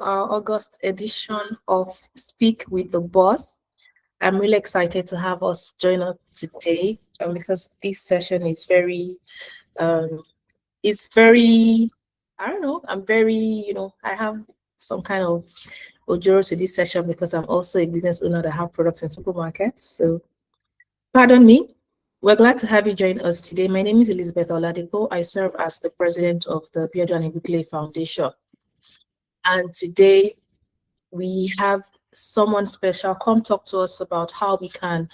our August edition of Speak with the Boss. I'm really excited to have us join us today because this session is um, very, I don't know, I'm very, I have some kind of ojoro to this session because I'm also a business owner that have products in supermarkets. So, pardon me. We're glad to have you join us today. My name is Elizabeth Oladipo. I serve as the president of the Biodun Ibikunle Foundation. And today we have someone special come talk to us about how we can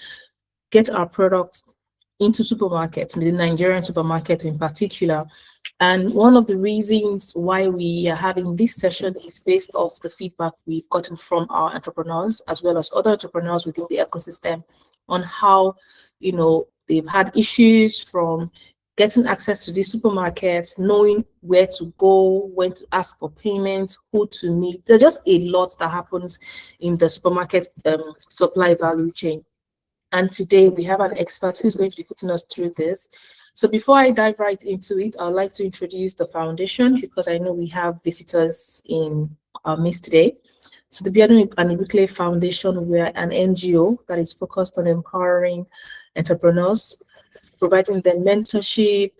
get our products into supermarkets, the Nigerian supermarkets in particular. And one of the reasons why we are having this session is based off the feedback we've gotten from our entrepreneurs, as well as other entrepreneurs within the ecosystem, on how, they've had issues from getting access to these supermarkets, knowing where to go, when to ask for payment, who to meet. There's just a lot that happens in the supermarket supply value chain. And today we have an expert who's going to be putting us through this. So before I dive right into it, I'd like to introduce the foundation because I know we have visitors in our midst today. So the Biodun and Ibikunle Foundation, we're an NGO that is focused on empowering entrepreneurs, providing them mentorship,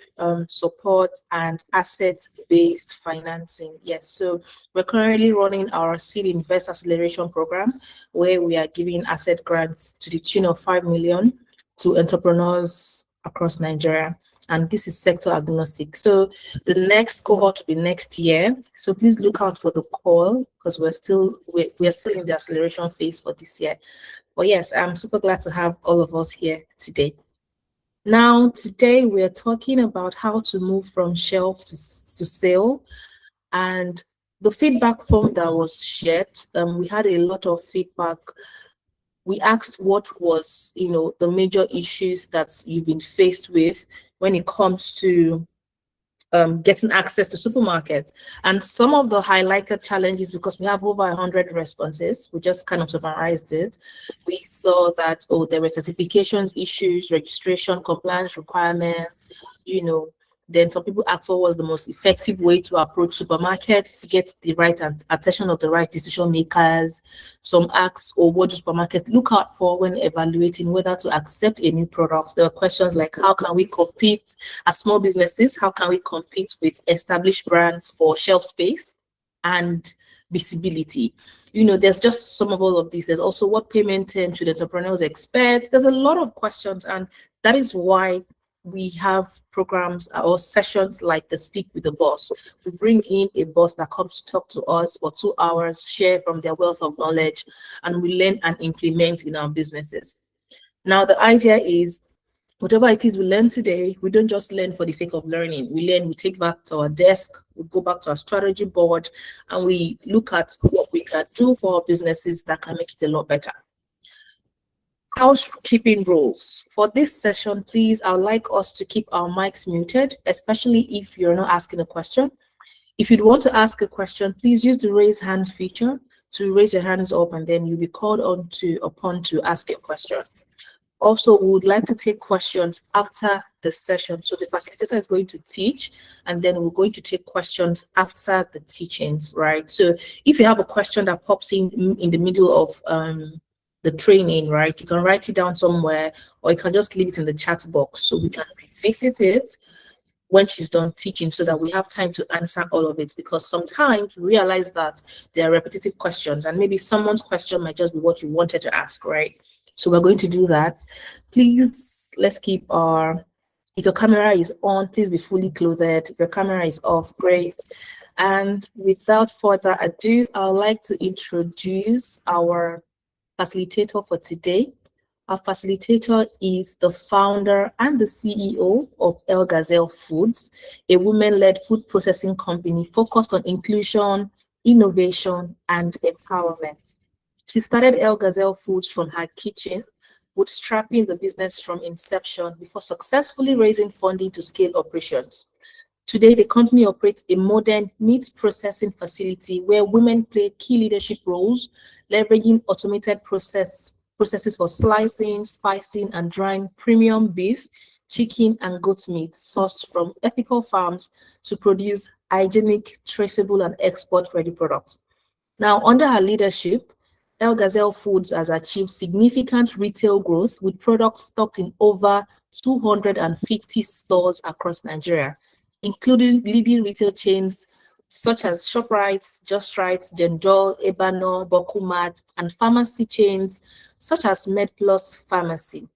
support, and asset-based financing. Yes, so we're currently running our Seed Invest Acceleration Program, where we are giving asset grants to the tune of 5 million to entrepreneurs across Nigeria. And this is sector agnostic. So the next cohort will be next year. So please look out for the call because we're still in the acceleration phase for this year. But yes, I'm super glad to have all of us here today. Now, today we're talking about how to move from shelf to sale, and the feedback form that was shared, we had a lot of feedback. We asked what was, the major issues that you've been faced with when it comes to getting access to supermarkets. And some of the highlighted challenges, because we have over 100 responses, we just kind of summarized it. We saw that, there were certifications issues, registration, compliance requirements, then some people asked what was the most effective way to approach supermarkets to get the right attention of the right decision makers. Some asked, what do supermarkets look out for when evaluating whether to accept a new product? There were questions like, how can we compete as small businesses? How can we compete with established brands for shelf space and visibility? There's just some of all of these. There's also what payment term should entrepreneurs expect? There's a lot of questions, and that is why we have programs or sessions like the Speak with the Boss. We bring in a boss that comes to talk to us for 2 hours, share from their wealth of knowledge, and we learn and implement in our businesses. Now, the idea is whatever it is we learn today, we don't just learn for the sake of learning. We learn, we take back to our desk, we go back to our strategy board, and we look at what we can do for our businesses that can make it a lot better. Housekeeping rules. For this session, please, I would like us to keep our mics muted, especially if you're not asking a question. If you'd want to ask a question, please use the raise hand feature to raise your hands up, and then you'll be called upon to ask your question. Also, we would like to take questions after the session. So the facilitator is going to teach, and then we're going to take questions after the teachings, right? So if you have a question that pops in the middle of the training, right, you can write it down somewhere, or you can just leave it in the chat box so we can revisit it when she's done teaching, so that we have time to answer all of it, because sometimes we realize that there are repetitive questions and maybe someone's question might just be what you wanted to ask, right? So we're going to do that. Please, let's keep if your camera is on, please be fully clothed. If your camera is off, great. And without further ado, I would like to introduce our facilitator for today. Our facilitator is the founder and the CEO of Gazelle Foods, a women-led food processing company focused on inclusion, innovation, and empowerment. She started Gazelle Foods from her kitchen, bootstrapping the business from inception before successfully raising funding to scale operations. Today, the company operates a modern meat processing facility where women play key leadership roles, leveraging automated processes for slicing, spicing, and drying premium beef, chicken, and goat meat sourced from ethical farms to produce hygienic, traceable, and export-ready products. Now, under her leadership, Gazelle Foods has achieved significant retail growth with products stocked in over 250 stores across Nigeria, including leading retail chains such as ShopRite, Just Right, Jendol, Ebano, Bokumat, and pharmacy chains such as MedPlus Pharmacy.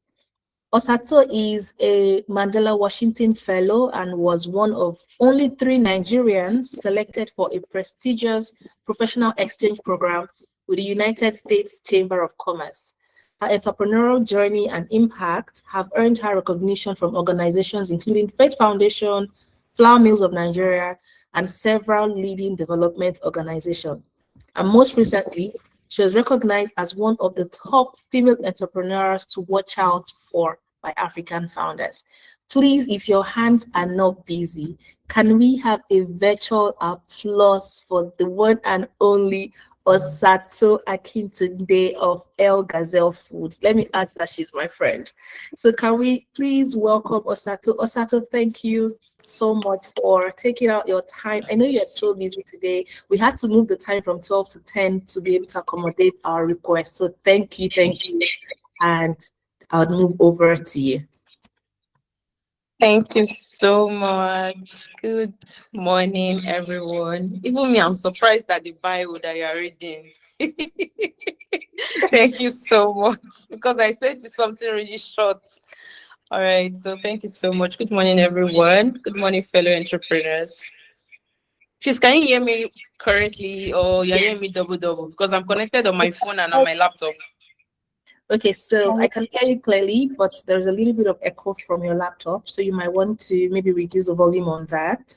Osato is a Mandela Washington Fellow and was one of only 3 Nigerians selected for a prestigious professional exchange program with the United States Chamber of Commerce. Her entrepreneurial journey and impact have earned her recognition from organizations including Faith Foundation, Flour Mills of Nigeria, and several leading development organizations. And most recently, she was recognized as one of the top female entrepreneurs to watch out for by African founders. Please, if your hands are not busy, can we have a virtual applause for the one and only Osato Akintunde of Gazelle Foods? Let me add that she's my friend. So can we please welcome Osato? Osato, thank you so much for taking out your time. I know you're so busy today. We had to move the time from 12 to 10 to be able to accommodate our request. So thank you, and I'll move over to you. Thank you so much. Good morning, everyone. Even me, I'm surprised at the bio that you're reading. Thank you so much because I said something really short. All right, so thank you so much. Good morning, everyone. Good morning, fellow entrepreneurs. Please, can you hear me currently or you're hearing me double? Because I'm connected on my phone and on my laptop. Okay, so I can hear you clearly, but there's a little bit of echo from your laptop, so you might want to maybe reduce the volume on that.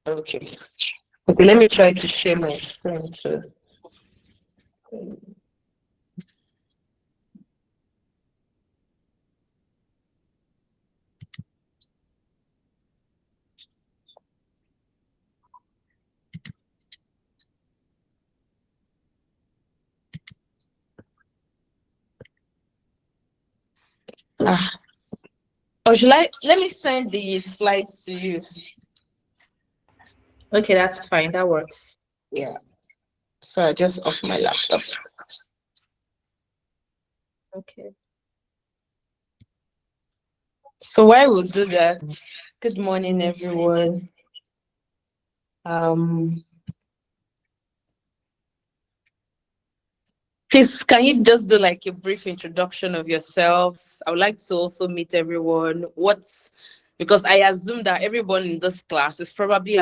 Okay, let me try to share my screen too. Or should I let me send the slides to you? Okay, that's fine. That works. Yeah. So I just off my laptop. Okay. So why we'll do that? Good morning, everyone. Please, can you just do like a brief introduction of yourselves? I would like to also meet everyone. Because I assume that everyone in this class is probably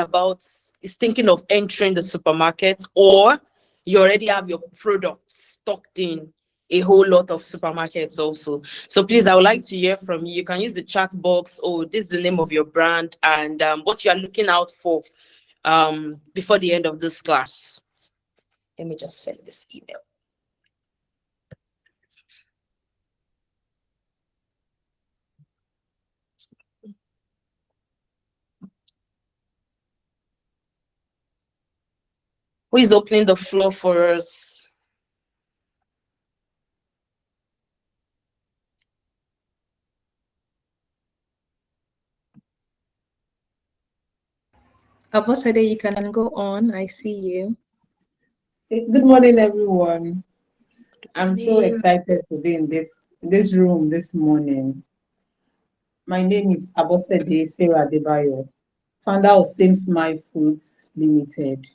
is thinking of entering the supermarket, or you already have your products stocked in a whole lot of supermarkets also. So please, I would like to hear from you. You can use the chat box, or this is the name of your brand and what you are looking out for before the end of this class. Let me just send this email. Who is opening the floor for us? Abosede, you can go on. I see you. Good morning, everyone. I'm so excited to be in this room this morning. My name is Abosede Sarah Debayo, founder of Same Smile Foods Limited.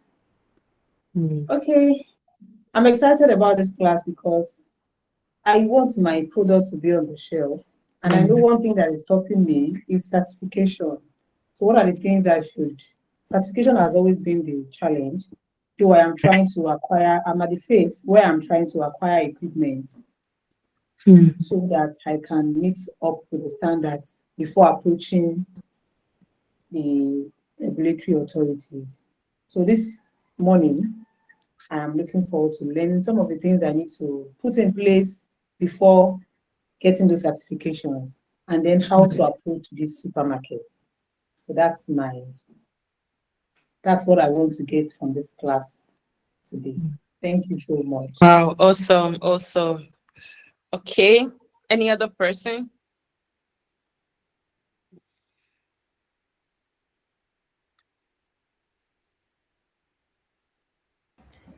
Okay, I'm excited about this class because I want my product to be on the shelf, and I know one thing that is stopping me is certification. So what are the things I should? Certification has always been the challenge. Though I am trying to acquire, I'm at the phase where I'm trying to acquire equipment so that I can meet up with the standards before approaching the regulatory authorities. So this morning, I am looking forward to learning some of the things I need to put in place before getting those certifications, and then how to approach these supermarkets. So that's what I want to get from this class today. Thank you so much. Wow, awesome. Okay, any other person?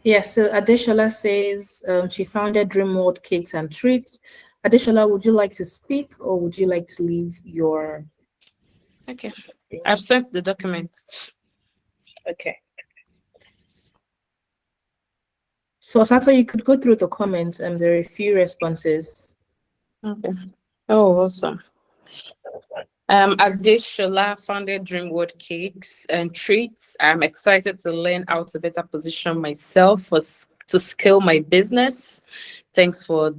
Yes, so Adeshola says she founded Dream World Cakes and Treats. Adeshola, would you like to speak or would you like to leave your... Okay, I've sent the document. Okay. So Osato, you could go through the comments and there are a few responses. Okay. Oh, awesome. Adeshola founded Dream World Cakes and Treats. I'm excited to learn how to better position myself to scale my business. Thanks for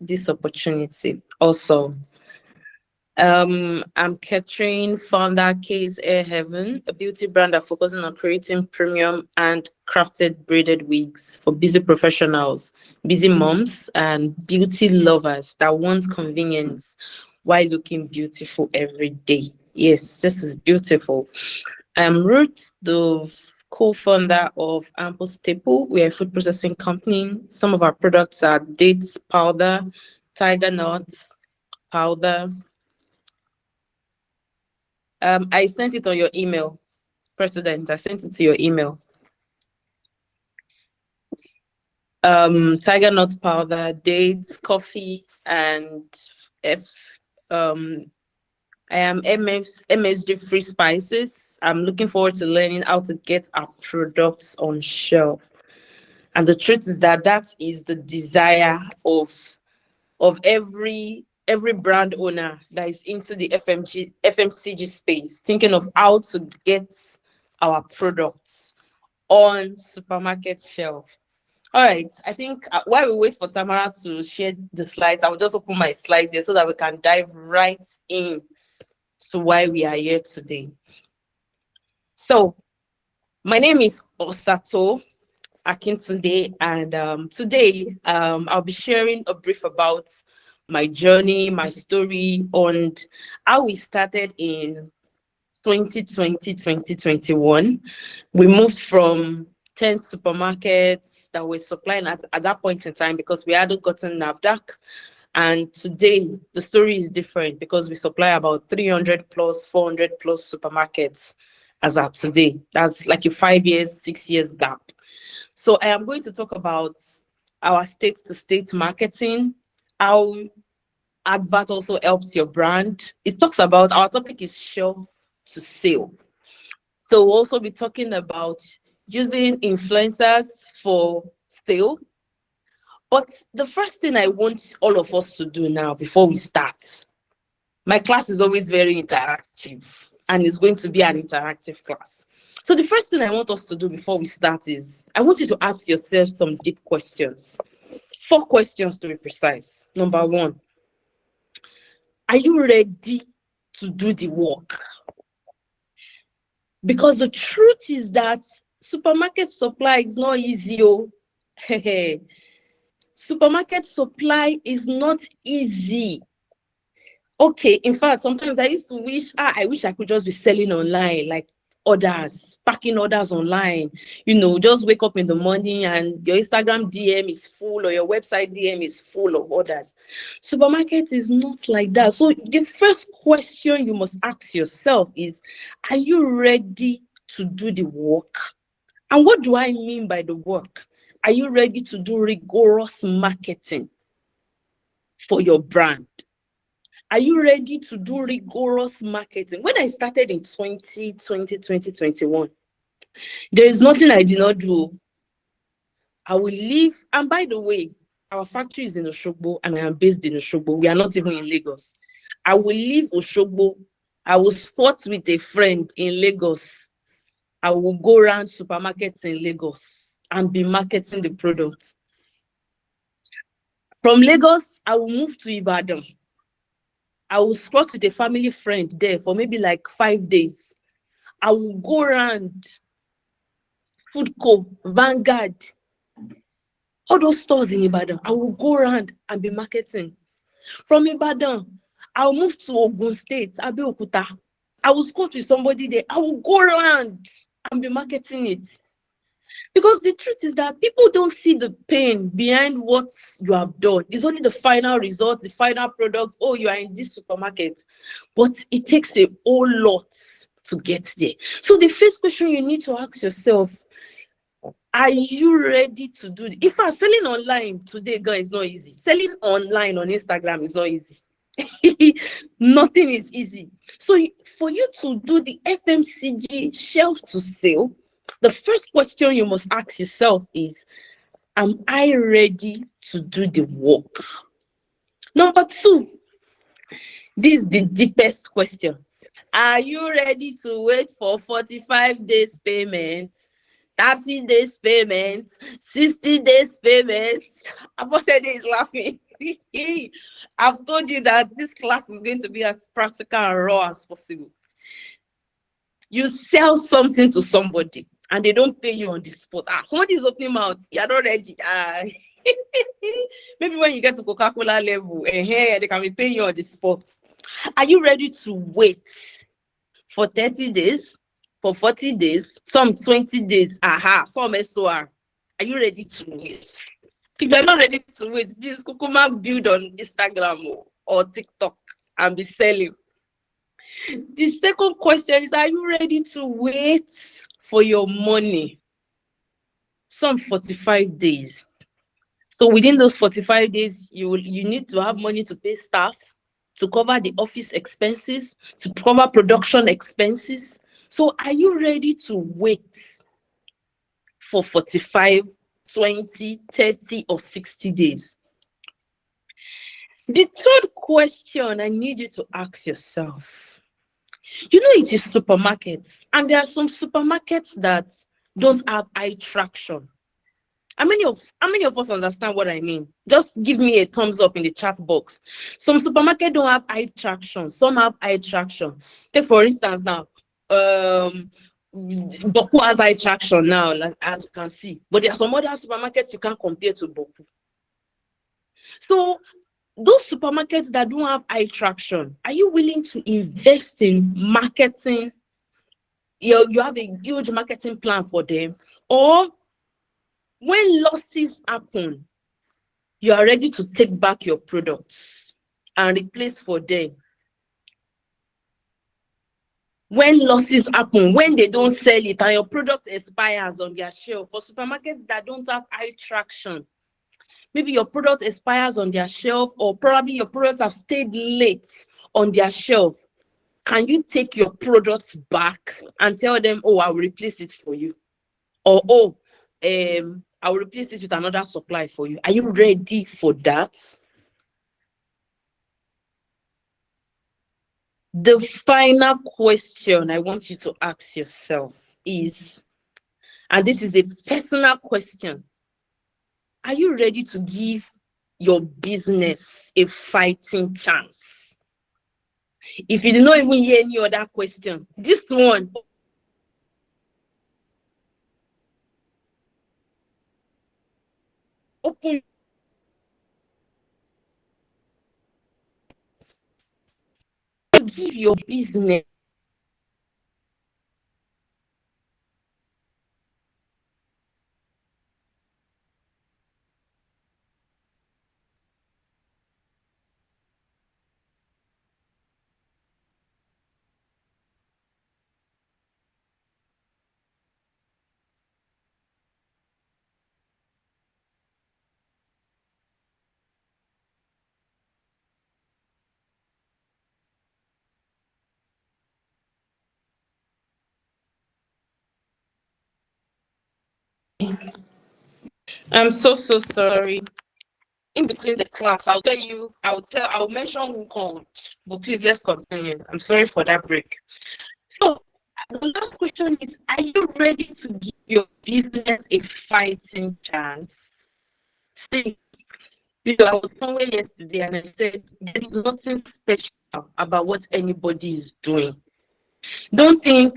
this opportunity. Also, I'm Catherine, founder K's Air Heaven, a beauty brand that focuses on creating premium and crafted braided wigs for busy professionals, busy moms, and beauty lovers that want convenience while looking beautiful every day. Yes, this is beautiful. I'm Ruth, the co-founder of Ample Staple. We're a food processing company. Some of our products are dates powder, tiger nuts powder. I sent it on your email, President. I sent it to your email. Tiger nut powder, dates, coffee, and F. I am MSG free spices. I'm looking forward to learning how to get our products on shelf. And the truth is that is the desire of every brand owner that is into the FMCG space, thinking of how to get our products on supermarket shelf. All right, I think while we wait for Tamara to share the slides, I will just open my slides here so that we can dive right in to why we are here today. So, my name is Osato Akintunde, and today I'll be sharing a brief about my journey, my story, and how we started in 2020, 2021. We moved from 10 supermarkets that were supplying at that point in time because we hadn't gotten NAFDAC. And today, the story is different because we supply about 300 plus, 400 plus supermarkets as of today. That's like a 5 years, 6 years gap. So I am going to talk about our state-to-state marketing, how advert also helps your brand. It talks about, our topic is shelf to sale. So we'll also be talking about using influencers for sale. But the first thing I want all of us to do now before we start, my class is always very interactive and it's going to be an interactive class. So the first thing I want us to do before we start is, I want you to ask yourself some deep questions. 4 questions to be precise. Number 1, are you ready to do the work? Because the truth is that supermarket supply is not easy. Oh. Supermarket supply is not easy. Okay, in fact, sometimes I used to wish, I wish I could just be selling online, like orders, packing orders online. You know, just wake up in the morning and your Instagram DM is full or your website DM is full of orders. Supermarket is not like that. So the first question you must ask yourself is, are you ready to do the work? And what do I mean by the work? Are you ready to do rigorous marketing for your brand? Are you ready to do rigorous marketing? When I started in 2020, 2021, there is nothing I did not do. I will leave, and by the way, our factory is in Oshogbo and I am based in Oshogbo. We are not even in Lagos. I will leave Oshogbo. I will spot with a friend in Lagos. I will go around supermarkets in Lagos and be marketing the product. From Lagos, I will move to Ibadan. I will spot with a family friend there for maybe like 5 days. I will go around Foodco, Vanguard, all those stores in Ibadan. I will go around and be marketing. From Ibadan, I'll move to Ogun State, Abeokuta. I will spot with somebody there. I will go around and be marketing it. Because the truth is that people don't see the pain behind what you have done. It's only the final result, the final product. Oh, you are in this supermarket. But it takes a whole lot to get there. So the first question you need to ask yourself, Are you ready to do it? If I'm selling online today, girl, it's not easy. Selling online on Instagram is not easy. Nothing is easy. So for you to do the FMCG shelf to sale, the first question you must ask yourself is, am I ready to do the work? Number two, this is the deepest question. Are you ready to wait for 45 days payment, 30 days payment, 60 days payment? Abosede is laughing. I've told you that this class is going to be as practical and raw as possible. You sell something to somebody and they don't pay you on the spot. Somebody is opening mouth, you're not ready. Maybe when you get to Coca-Cola level, they can be paying you on the spot. Are you ready to wait for 30 days, for 40 days, some 20 days, some SOR? Are you ready to wait? If you're not ready to wait, please Kukuma build on Instagram or TikTok and be selling. The second question is, are you ready to wait for your money? Some 45 days. So within those 45 days, you need to have money to pay staff, to cover the office expenses, to cover production expenses. So are you ready to wait for 45, 20, 30, or 60 days? The third question I need you to ask yourself, you know, it is supermarkets, and there are some supermarkets that don't have eye traction. How many of us understand what I mean? Just give me a thumbs up in the chat box. Some supermarkets don't have eye traction. Some have eye traction. Take for instance now, Boku has eye traction now, as you can see. But there are some other supermarkets you can't compare to Boku. So those supermarkets that don't have eye traction, are you willing to invest in marketing? You have a huge marketing plan for them, or when losses happen, you are ready to take back your products and replace for them. When losses happen, when they don't sell it and your product expires on their shelf, for supermarkets that don't have eye traction, maybe your product expires on their shelf, or probably your products have stayed late on their shelf. Can you take your products back and tell them, oh, I'll replace it for you? Or, oh, I'll replace it with another supply for you. Are you ready for that? The final question I want you to ask yourself is, and this is a personal question, are you ready to give your business a fighting chance? If you did not even hear any other question, this one, open. Give your business I'm so sorry. In between the class, I'll mention who called, but please let's continue. I'm sorry for that break. So the last question is, are you ready to give your business a fighting chance? See, I was somewhere yesterday and I said there is nothing special about what anybody is doing. Don't think,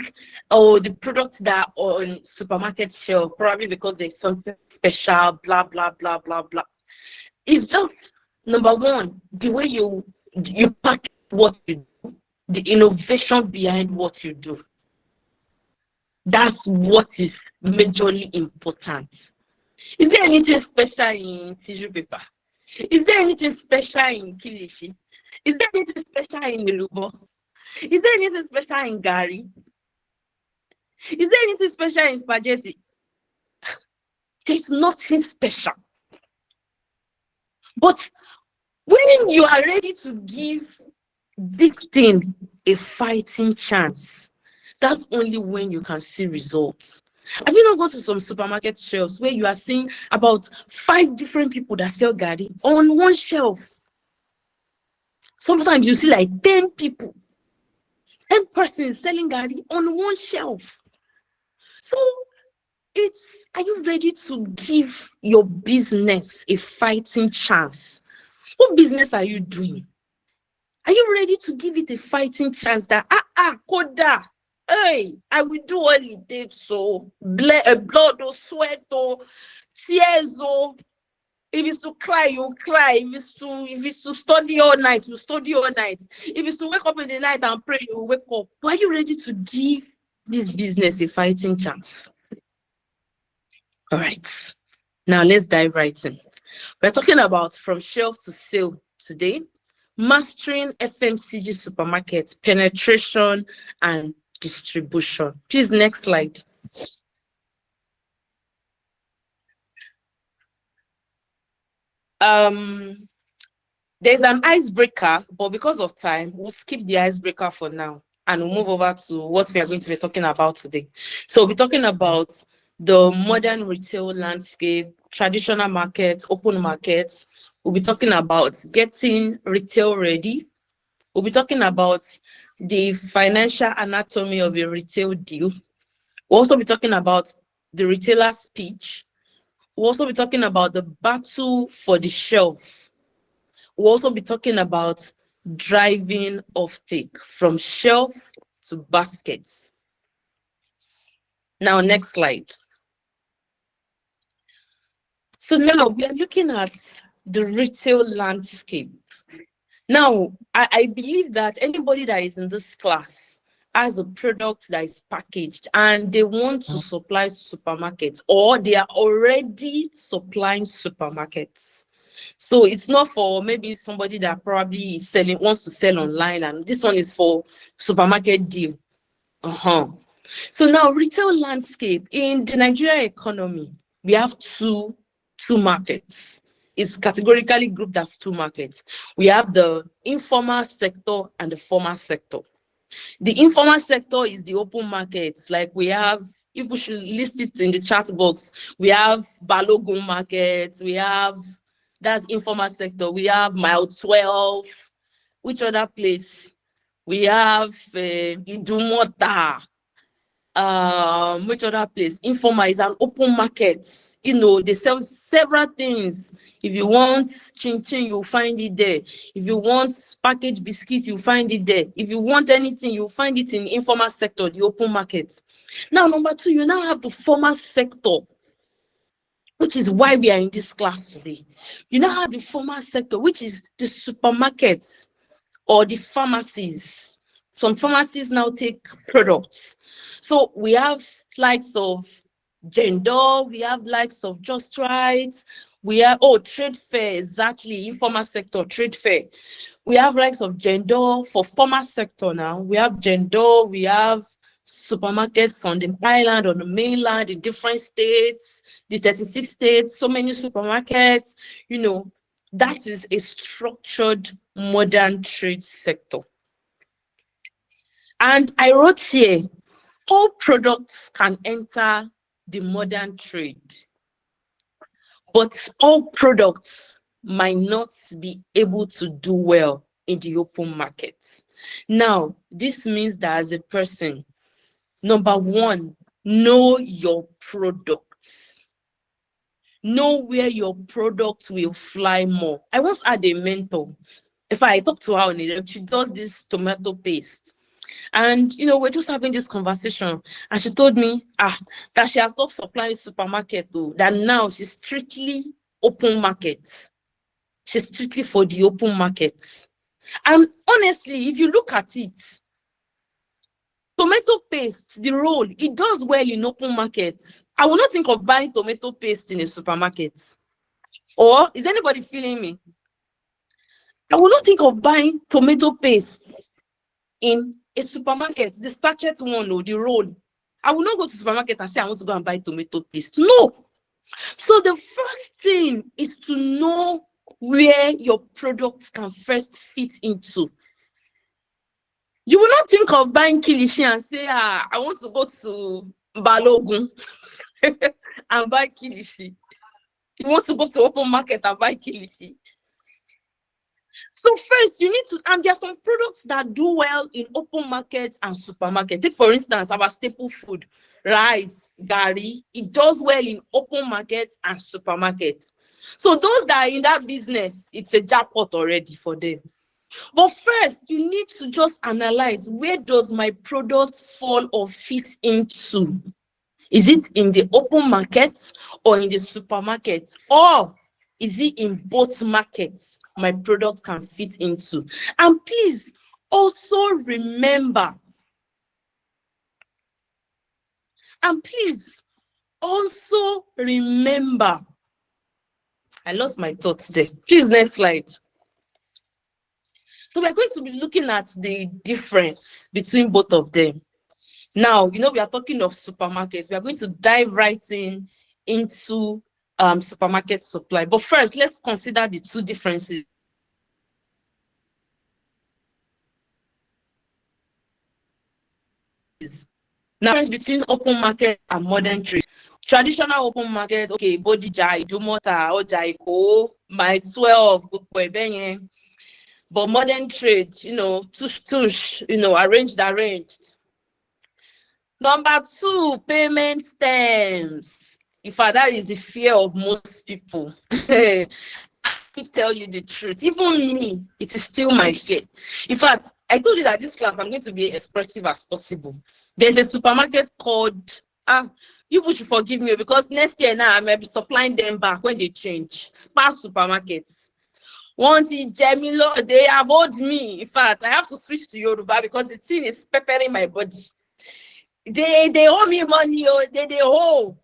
oh, the products that are on supermarket shelf, probably because there's something special, blah, blah, blah, blah, blah. It's just, number one, the way you package what you do, the innovation behind what you do. That's what is majorly important. Is there anything special in tissue paper? Is there anything special in kilishi? Is there anything special in Lubo? Is there anything special in Gary? Is there anything special in spaghetti? There's nothing special. But when you are ready to give this thing a fighting chance, that's only when you can see results. Have you not gone to some supermarket shelves where you are seeing about 5 different people that sell garri on one shelf? Sometimes you see like 10 people, 10 persons selling garri on one shelf. So are you ready to give your business a fighting chance? What business are you doing? Are you ready to give it a fighting chance that, Koda, hey, I will do all it takes, so blood or sweat or tears or if it's to cry, you cry. If it's to study all night, you study all night. If it's to wake up in the night and pray, you wake up. But are you ready to give this business a fighting chance? All right. Now let's dive right in. We're talking about from shelf to sale today, mastering FMCG supermarkets, penetration and distribution. Please, next slide. There's an icebreaker, but because of time, we'll skip the icebreaker for now and we'll move over to what we are going to be talking about today. So we're talking about the modern retail landscape, traditional markets, open markets. We'll be talking about getting retail ready. We'll be talking about the financial anatomy of a retail deal. We'll also be talking about the retailer's pitch. We'll also be talking about the battle for the shelf. We'll also be talking about driving offtake from shelf to baskets. Now, next slide. So now we are looking at the retail landscape. Now, I believe that anybody that is in this class has a product that is packaged and they want to supply supermarkets or they are already supplying supermarkets. So it's not for maybe somebody that probably is wants to sell online, and this one is for supermarket deal. So now retail landscape in the Nigerian economy, we have two markets. It's categorically grouped as 2 markets. We have the informal sector and the formal sector. The informal sector is the open markets. Like we have, if we should list it in the chat box, we have Balogun markets, that's informal sector. We have Mile 12. Which other place? We have Idumota. Which other place? Informal is an open market. You know, they sell several things. If you want chin chin, you'll find it there. If you want packaged biscuits, you'll find it there. If you want anything, you'll find it in the informal sector, the open market. Now, number 2, you now have the formal sector, which is why we are in this class today. You now have the formal sector, which is the supermarkets or the pharmacies. Some pharmacies now take products. So we have likes of Gender, we have likes of Just Right, we have, trade fair, exactly, informal sector, trade fair. We have likes of Gender for formal sector now. We have Gender, we have supermarkets on the island, on the mainland, in different states, the 36 states, so many supermarkets, you know, that is a structured modern trade sector. And I wrote here, all products can enter the modern trade, but all products might not be able to do well in the open market. Now, this means that as a person, number 1, know your products. Know where your product will fly more. I once had a mentor. If I talk to her on it, she does this tomato paste. And, you know, we're just having this conversation. And she told me that she has stopped supplying supermarket, though, that now she's strictly open markets. She's strictly for the open markets. And honestly, if you look at it, tomato paste, the roll, it does well in open markets. I will not think of buying tomato paste in a supermarket. Or is anybody feeling me? I will not think of buying tomato paste in a supermarket, the sachet one or the roll. I will not go to the supermarket and say I want to go and buy tomato paste. No. So the first thing is to know where your products can first fit into. You will not think of buying kilishi and say, I want to go to Balogun and buy kilishi. You want to go to open market and buy kilishi. So first, you need to, and there are some products that do well in open markets and supermarket. Take, for instance, our staple food, rice, gari. It does well in open markets and supermarkets. So those that are in that business, it's a jackpot already for them. But first, you need to just analyze, where does my product fall or fit into? Is it in the open market or in the supermarket? Or is it in both markets my product can fit into? And please also remember, I lost my thoughts there. Please, next slide. So we're going to be looking at the difference between both of them. Now, we are talking of supermarkets. We are going to dive right into supermarket supply. But first, let's consider the two differences. Now, difference between open market and modern trade. Traditional open market, okay, Bodija, Idumota, Oja, Iko, my 12, but modern trade, tush, arranged. Number two, payment terms. In fact, that is the fear of most people. I tell you the truth. Even me, it is still my fear. In fact, I told you that this class, I'm going to be expressive as possible. There's a supermarket called, you should forgive me, because next year now I may be supplying them back when they change. Spa supermarkets. Once in Gemilo, they have owed me. In fact, I have to switch to Yoruba because the thing is peppering my body. They owe me money, they owe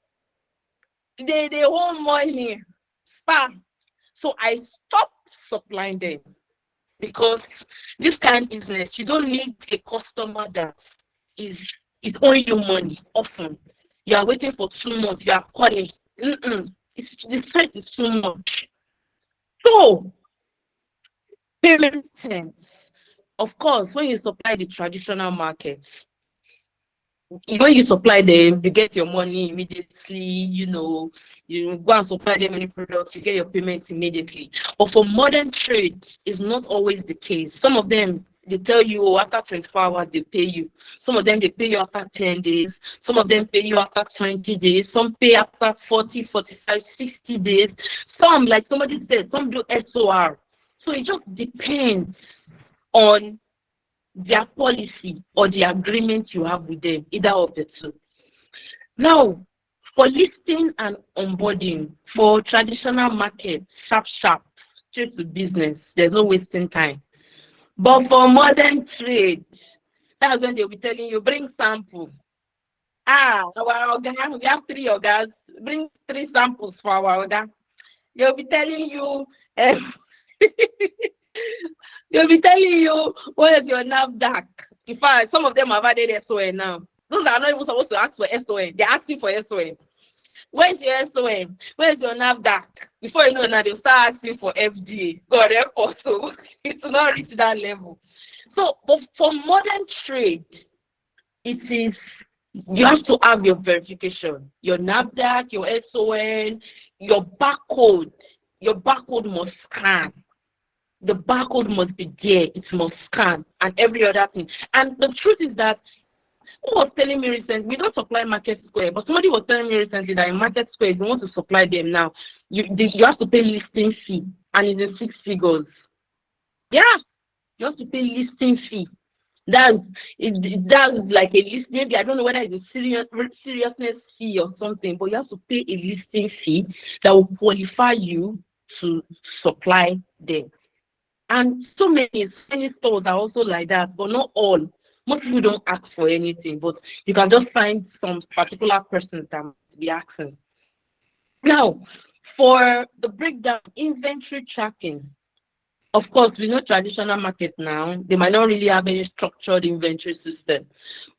money. Spa. So I stopped supplying them, because this kind of business, you don't need a customer that is owing you money often. You are waiting for 2 months, you are calling. The site is too much. So payment terms. Of course, when you supply the traditional market, when you supply them, you get your money immediately. You go and supply them any products, you get your payments immediately. But for modern trade, it's not always the case. Some of them, they tell you, after 24 hours they pay you. Some of them, they pay you after 10 days. Some of them pay you after 20 days. Some pay after 40, 45, 60 days. Some, like somebody said, some do SOR. So it just depends on their policy or the agreement you have with them, either of the two. Now, for listing and onboarding, for traditional market, sharp, straight to business, there's no wasting time. But for modern trade, that's when they'll be telling you, bring sample. We have 3 organs, bring 3 samples for our order. They'll be telling you, what is your NAFDAC? In fact, some of them have added SON now. Those are not even supposed to ask for SON. They're asking for SON. Where's your SON? Where's your NAFDAC? Before you know now, they'll start asking for FDA. God help us. So it's not reach that level. So, but for modern trade, you have to have your verification, your NAFDAC, your SON, your barcode. Your barcode must scan. The barcode must be there. It must scan, and every other thing. And the truth is that, who was telling me recently, we don't supply Market Square, but somebody was telling me recently that in Market Square, if you want to supply them now, you have to pay listing fee, and it's in 6 figures. Yeah, you have to pay listing fee. That's like a list. Maybe I don't know whether it's a seriousness fee or something, but you have to pay a listing fee that will qualify you to supply them. And so many stores are also like that, but not all. Most people don't ask for anything, but you can just find some particular persons that must be asking. Now, for the breakdown, inventory tracking. Of course, we know traditional market now, they might not really have any structured inventory system.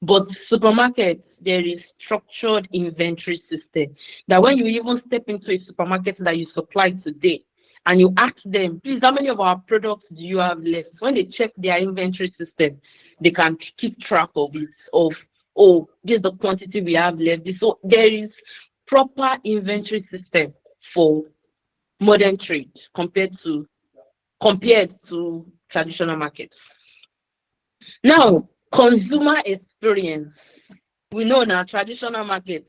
But supermarkets, there is structured inventory system. That when you even step into a supermarket that you supply today, and you ask them, please, how many of our products do you have left? When they check their inventory system, they can keep track of it, oh, this is the quantity we have left. So there is proper inventory system for modern trade compared to traditional markets. Now, consumer experience. We know now traditional markets,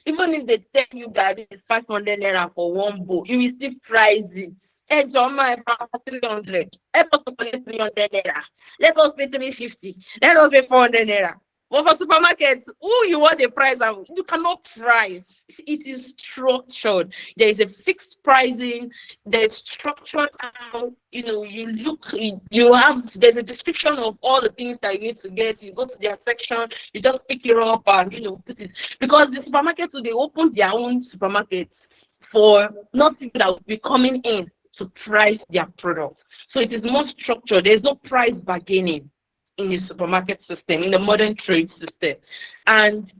even if they tell you that it is 500 naira for one bowl, you will still price it. Hey, John, my 300. Let us pay 300 naira. Let us pay 350. Let us pay 400 naira. But for supermarkets, who you want the price of? You cannot price. It is structured. There is a fixed pricing. There's structured out. You look. There's a description of all the things that you need to get. You go to their section. You just pick it up and put it. Because the supermarkets, they open their own supermarkets for not people that will be coming in to price their products. So it is more structured. There's no price bargaining in the supermarket system, in the modern trade system. And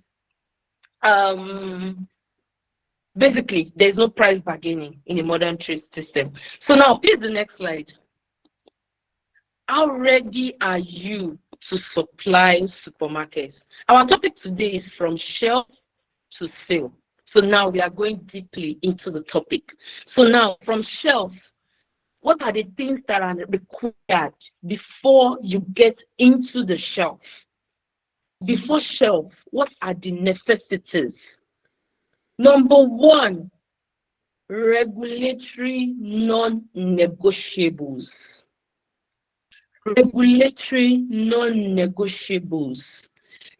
basically, there's no price bargaining in the modern trade system. So now, here's the next slide. How ready are you to supply supermarkets? Our topic today is from shelf to sale. So now we are going deeply into the topic. So now, from shelf, what are the things that are required before you get into the shelf? Before shelf, what are the necessities? Number one, regulatory non-negotiables. Regulatory non-negotiables.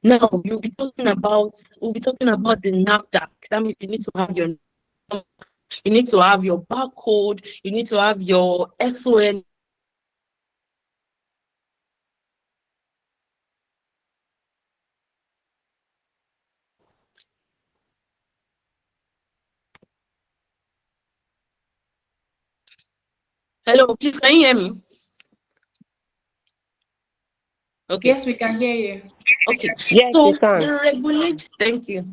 Now, we'll be talking about the NAFDAC. That means you need to have you need to have your barcode, you need to have your SON. Hello, please, can you hear me? Okay. Yes, we can hear you. Okay. Yes, So you can. thank you.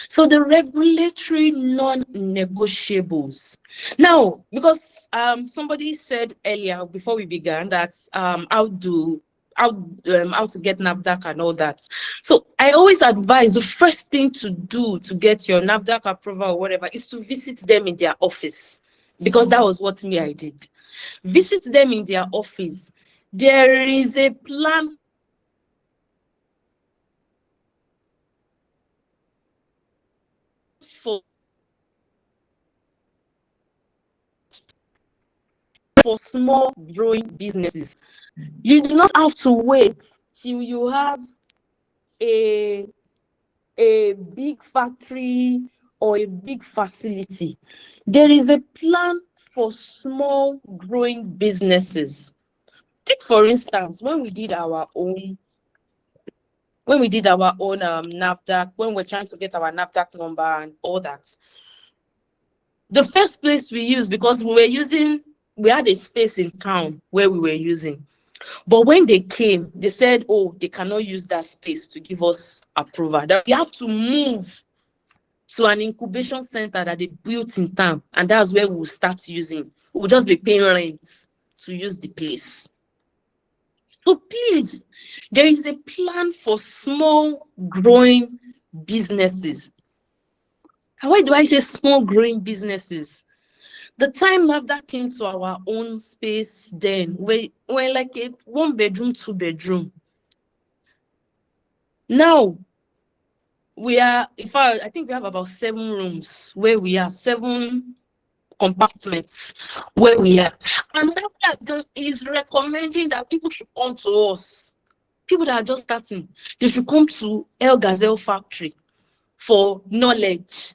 So the regulatory non-negotiables. Now, because somebody said earlier before we began that how to get NAFDAC and all that. So I always advise the first thing to do to get your NAFDAC approval or whatever is to visit them in their office, because that was what I did. Visit them in their office. There is a plan for small growing businesses. You do not have to wait till you have a big factory or a big facility. There is a plan for small growing businesses. Take for instance, when we did our own NAFDAC, when we're trying to get our NAFDAC number and all that, the first place we used, because we had a space in town where we were using. But when they came, they said, oh, they cannot use that space to give us approval. That we have to move to an incubation center that they built in town, and that's where we'll start using. We'll just be paying rent to use the place. So please, there is a plan for small growing businesses. And why do I say small growing businesses? The time NAFDAC came to our own space, then we're like a 1 bedroom, 2 bedroom. Now I think we have about 7 rooms where we are, 7 compartments where we are. And NAFDAC is recommending that people should come to us. People that are just starting, they should come to Gazelle factory for knowledge.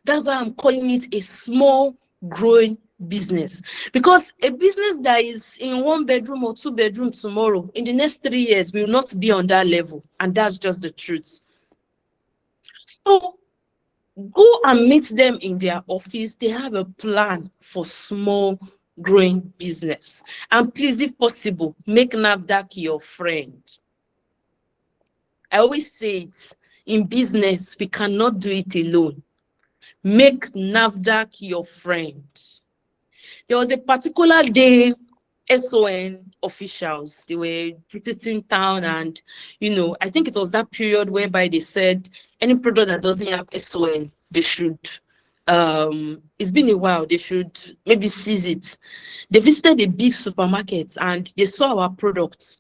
That's why I'm calling it a small growing business, because a business that is in 1 bedroom or 2 bedroom tomorrow, in the next 3 years, will not be on that level, and that's just the truth. So go and meet them in their office. They have a plan for small growing business, and please, if possible, make NAFDAC your friend. I always say it, in business, we cannot do it alone. Make NAFDAC your friend. There was a particular day, SON officials, they were visiting town, and I think it was that period whereby they said any product that doesn't have SON, they should it's been a while, they should maybe seize it. They visited a big supermarket and they saw our products,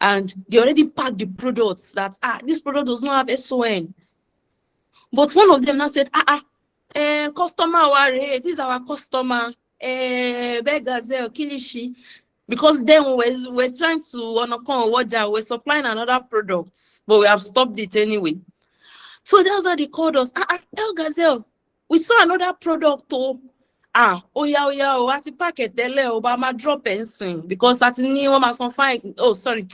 and they already packed the products that this product does not have SON. But one of them now said, customer, this is our customer, Gazelle, Kilishi. Because then we're trying to we're supplying another product, but we have stopped it anyway. So that's why they called us. El Gazelle, we saw another product. At the packet, Obama drop anything because at the fine. Oh, sorry.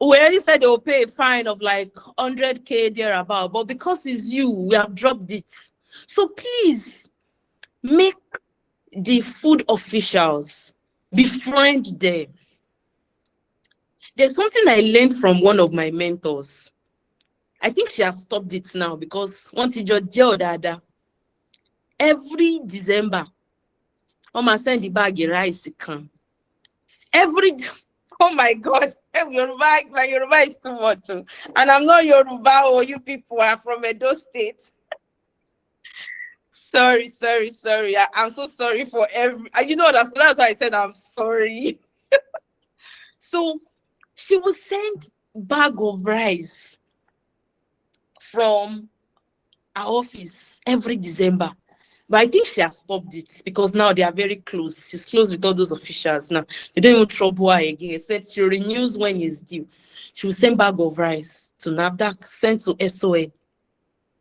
We already said they will pay a fine of like 100K thereabout, but because it's you, we have dropped it. So please make the food officials, befriend them. There's something I learned from one of my mentors. I think she has stopped it now because once you just every December, send the bag of rice come. Oh my God, my Yoruba is too much. And I'm not Yoruba, or you people are from Edo State. Sorry. I'm so sorry for that's why I said I'm sorry. So she will send bag of rice from our office every December. But I think she has stopped it because now they are very close. She's close with all those officials now. They don't even trouble her again, except she renews when it's due. She will send bag of rice to NAFDAC, send to SOA.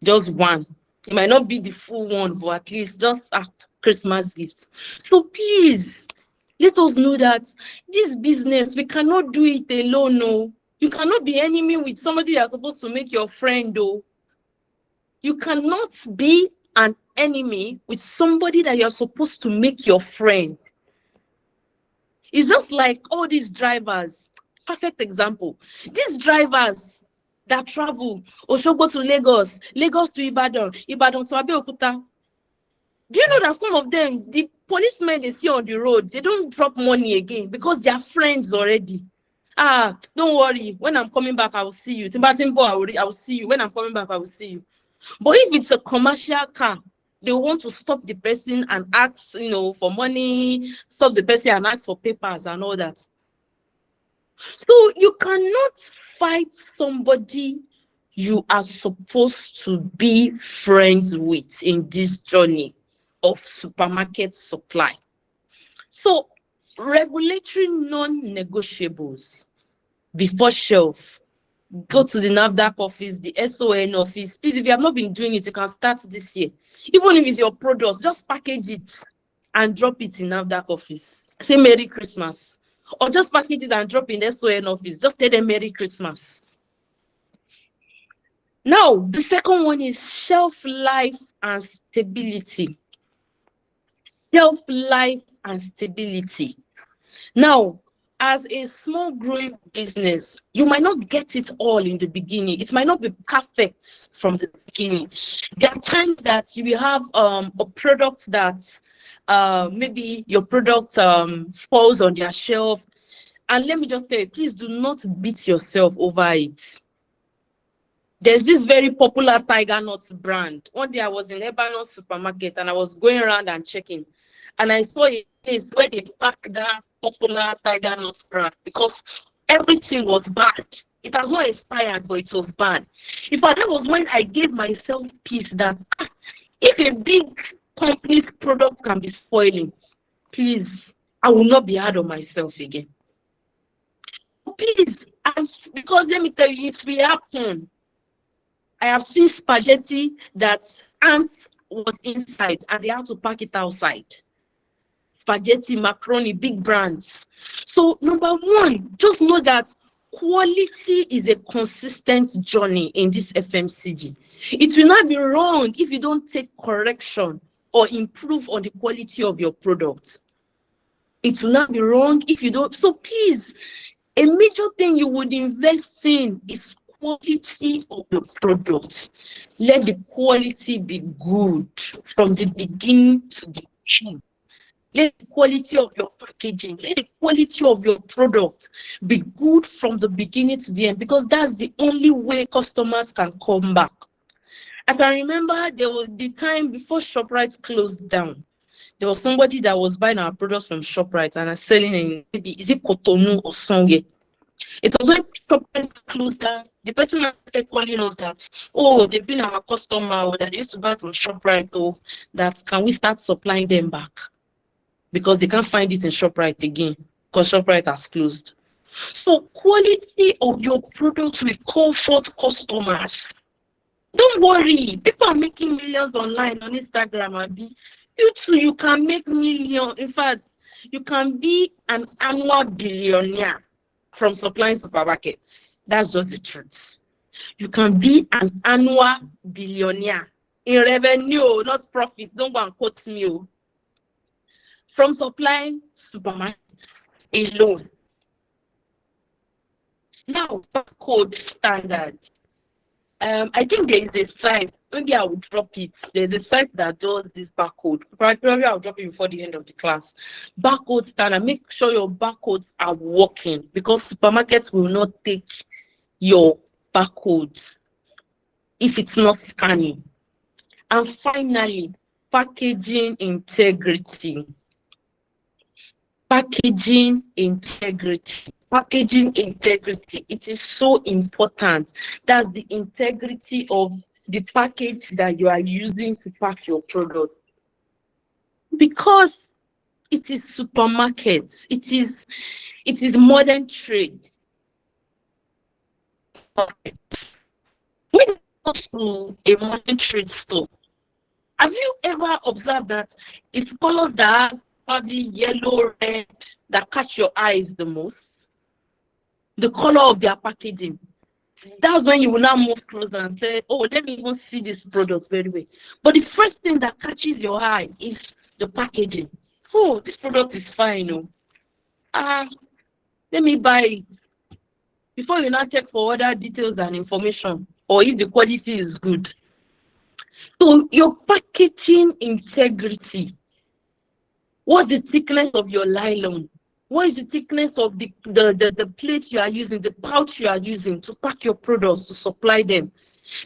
Just one. It might not be the full one, but at least just a Christmas gift. So please, let us know that this business, we cannot do it alone. No. You cannot be enemy with somebody that's supposed to make your friend, though. You cannot be an enemy with somebody that you're supposed to make your friend. It's just like all these drivers. Perfect example. These drivers that travel Osogbo to Lagos, Lagos to Ibadan, Ibadan to Abeokuta. Do you know that some of them, the policemen they see on the road, they don't drop money again because they are friends already. Don't worry. When I'm coming back, I will see you. Timbatimbo, I will see you. When I'm coming back, I will see you. But if it's a commercial car, they want to stop the person and ask, for money, stop the person and ask for papers and all that. So you cannot fight somebody you are supposed to be friends with in this journey of supermarket supply. So regulatory non-negotiables before shelf. Go to the NAFDAC office, the SON office. Please, if you have not been doing it, you can start this year. Even if it's your product, just package it and drop it in NAFDAC office. Say Merry Christmas. Or just package it and drop in the SON office. Just tell them Merry Christmas. Now, the second one is shelf life and stability. Shelf life and stability. Now, as a small growing business, you might not get it all in the beginning. It might not be perfect from the beginning. There are times that you will have a product that maybe your product spoils on their shelf. And let me just say, please do not beat yourself over it. There's this very popular Tiger Nuts brand. One day I was in Lebanon supermarket and I was going around and checking. And I saw a place where they packed that popular Tiger Nuts brand because everything was bad. It has not expired, but it was bad. In fact, that was when I gave myself peace that if a big company's product can be spoiling, please, I will not be hard on myself again. Please, because let me tell you, it will happen. I have seen spaghetti that ants was inside and they have to pack it outside. Spaghetti, macaroni, big brands. So number one, just know that quality is a consistent journey in this FMCG. It will not be wrong if you don't take correction or improve on the quality of your product. It will not be wrong if you don't. So please, a major thing you would invest in is quality of your product. Let the quality be good from the beginning to the end. Let the quality of your packaging, let the quality of your product be good from the beginning to the end, because that's the only way customers can come back. I can remember there was the time before ShopRite closed down. There was somebody that was buying our products from ShopRite and selling in, maybe, is it Cotonou or somewhere? It was when ShopRite closed down. The person started calling us that, oh, they've been our customer, or that they used to buy from ShopRite, or that can we start supplying them back? Because they can't find it in ShopRite again, because ShopRite has closed. So quality of your products will comfort customers. Don't worry, people are making millions online on Instagram, Abi. You too, you can make millions. In fact, you can be an annual billionaire from supplying supermarkets. That's just the truth. You can be an annual billionaire in revenue, not profit. Don't go and quote me. From supplying supermarkets alone. Now, barcode standard. I think there is a site, maybe I will drop it. There's a site that does this barcode. Probably I'll drop it before the end of the class. Barcode standard. Make sure your barcodes are working, because supermarkets will not take your barcodes if it's not scanning. And finally, packaging integrity. Packaging integrity. Packaging integrity. It is so important. That's the integrity of the package that you are using to pack your product. Because it is supermarkets. It is modern trade. When it comes to a modern trade store, have you ever observed that it's colors that have probably yellow, red, that catch your eyes the most? The color of their packaging. That's when you will now move closer and say, oh, let me even see this product very well. But the first thing that catches your eye is the packaging. Oh, this product is fine. Let me buy it. Before you now check for other details and information, or if the quality is good. So your packaging integrity. What's the thickness of your nylon? What is the thickness of the plate you are using, the pouch you are using to pack your products, to supply them?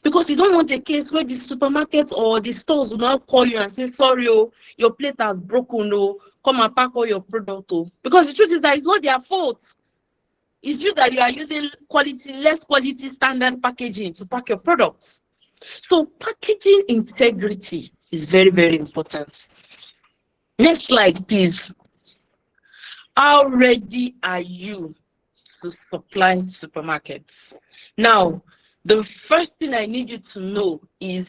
Because you don't want a case where the supermarket or the stores will now call you and say, sorry, your plate has broken, come and pack all your product. Because the truth is that it's not their fault. It's you that you are using less quality standard packaging to pack your products. So packaging integrity is very, very important. Next slide, please. How ready are you to supply supermarkets? Now, the first thing I need you to know is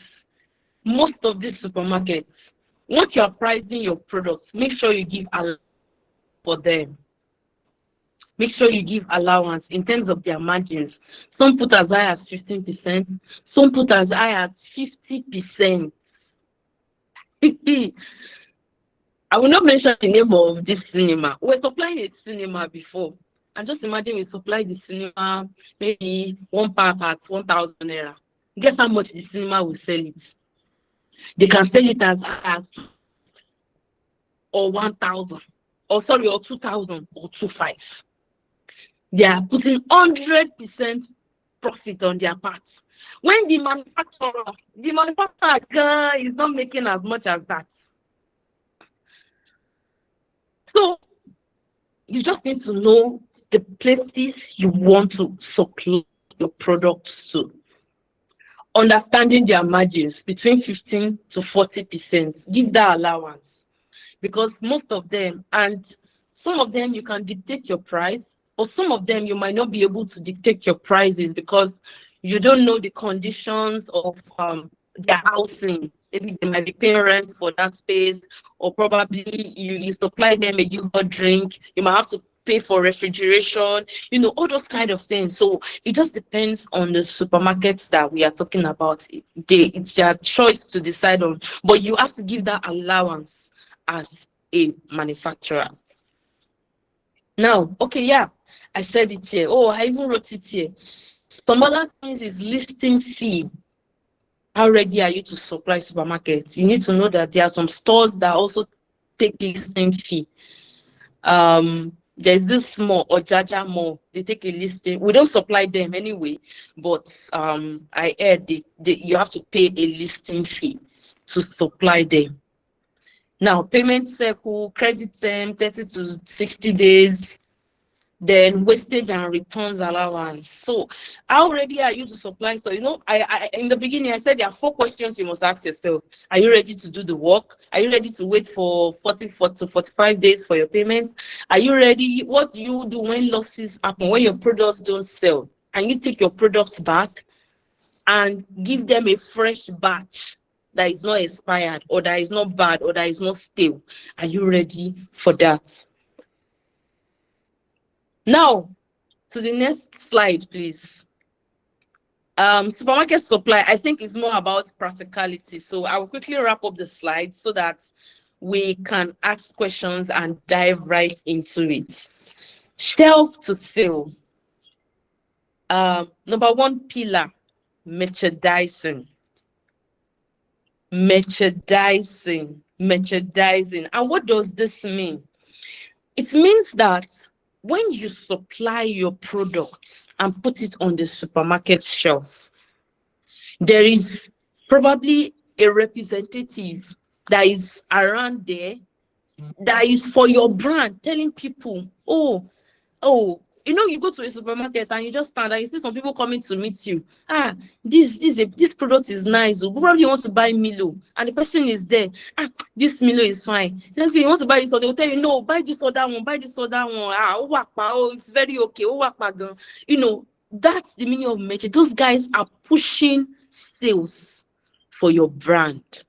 most of these supermarkets, once you are pricing your products, make sure you give allowance for them. Make sure you give allowance in terms of their margins. Some put as high as 15%, some put as high as 50%. I will not mention the name of this cinema. We're supplying a cinema before. And just imagine we supply the cinema, maybe one pack at 1,000 naira. Guess how much the cinema will sell it? They can sell it as high as or 1,000, or 2,000 or 2,500. They are putting 100% profit on their part. When the manufacturer is not making as much as that. So you just need to know the places you want to supply your products to. Understanding their margins between 15 to 40%. Give that allowance. Because most of them, and some of them you can dictate your price, or some of them you might not be able to dictate your prices because you don't know the conditions of their housing. Maybe they might be paying rent for that space, or probably you supply them a yogurt drink. You might have to pay for refrigeration, all those kind of things. So it just depends on the supermarkets that we are talking about. It's their choice to decide on, but you have to give that allowance as a manufacturer. Now, okay, yeah, I said it here. Oh, I even wrote it here. Some other things is listing fee. How ready are you to supply supermarkets? You need to know that there are some stores that also take listing fee. There's this small Ojaja mall, they take a listing. We don't supply them anyway, but I heard you have to pay a listing fee to supply them. Now, payment cycle, credit term, 30 to 60 days, then wastage and returns allowance. So how ready are you to supply? So, I in the beginning, I said there are 4 questions you must ask yourself. Are you ready to do the work? Are you ready to wait for 40 to 45 days for your payments? Are you ready? What do you do when losses happen, when your products don't sell? And you take your products back and give them a fresh batch that is not expired, or that is not bad, or that is not stale. Are you ready for that? Now, to the next slide, please. Supermarket supply, I think, is more about practicality. So I will quickly wrap up the slide so that we can ask questions and dive right into it. Shelf to sale. Number 1 pillar, merchandising. Merchandising. And what does this mean? It means that when you supply your products and put it on the supermarket shelf, there is probably a representative that is around there that is for your brand, telling people, oh, you go to a supermarket and you just stand and you see some people coming to meet you. This product is nice. You probably want to buy Milo, and the person is there. This Milo is fine. Let's say you want to buy this, so they will tell you, no, buy this other one, buy this other one. It's very okay. That's the meaning of merch. Those guys are pushing sales for your brand.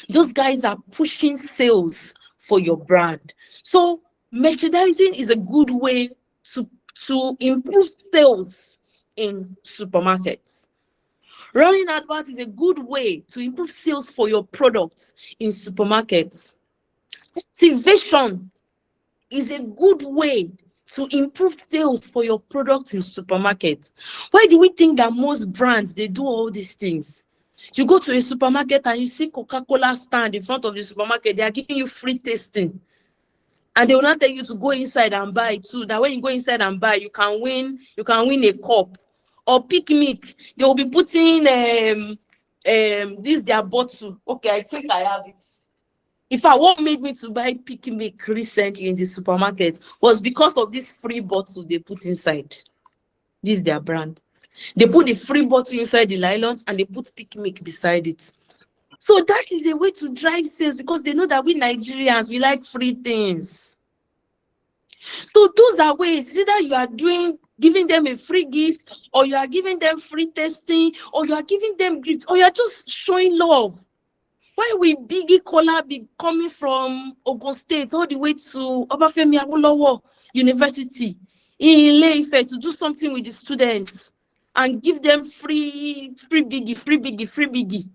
Those guys are pushing sales for your brand. So merchandising is a good way to improve sales in supermarkets. Running adverts is a good way to improve sales for your products in supermarkets. Activation is a good way to improve sales for your products in supermarkets. Why do we think that most brands, they do all these things? You go to a supermarket and you see Coca-Cola stand in front of the supermarket, they are giving you free tasting. And they will not tell you to go inside and buy too. That when you go inside and buy, you can win a cup. Or picnic, they will be putting this their bottle. Okay, I think I have it. In fact, what made me to buy picnic recently in the supermarket was because of this free bottle they put inside. This is their brand. They put the free bottle inside the nylon and they put picnic beside it. So that is a way to drive sales, because they know that we Nigerians, we like free things. So those are ways. Either you are giving them a free gift, or you are giving them free testing, or you are giving them gifts, or you are just showing love. Why will Biggie Kola be coming from Ogun State all the way to Obafemi Awolowo University in Ile-Ife to do something with the students and give them free Biggie?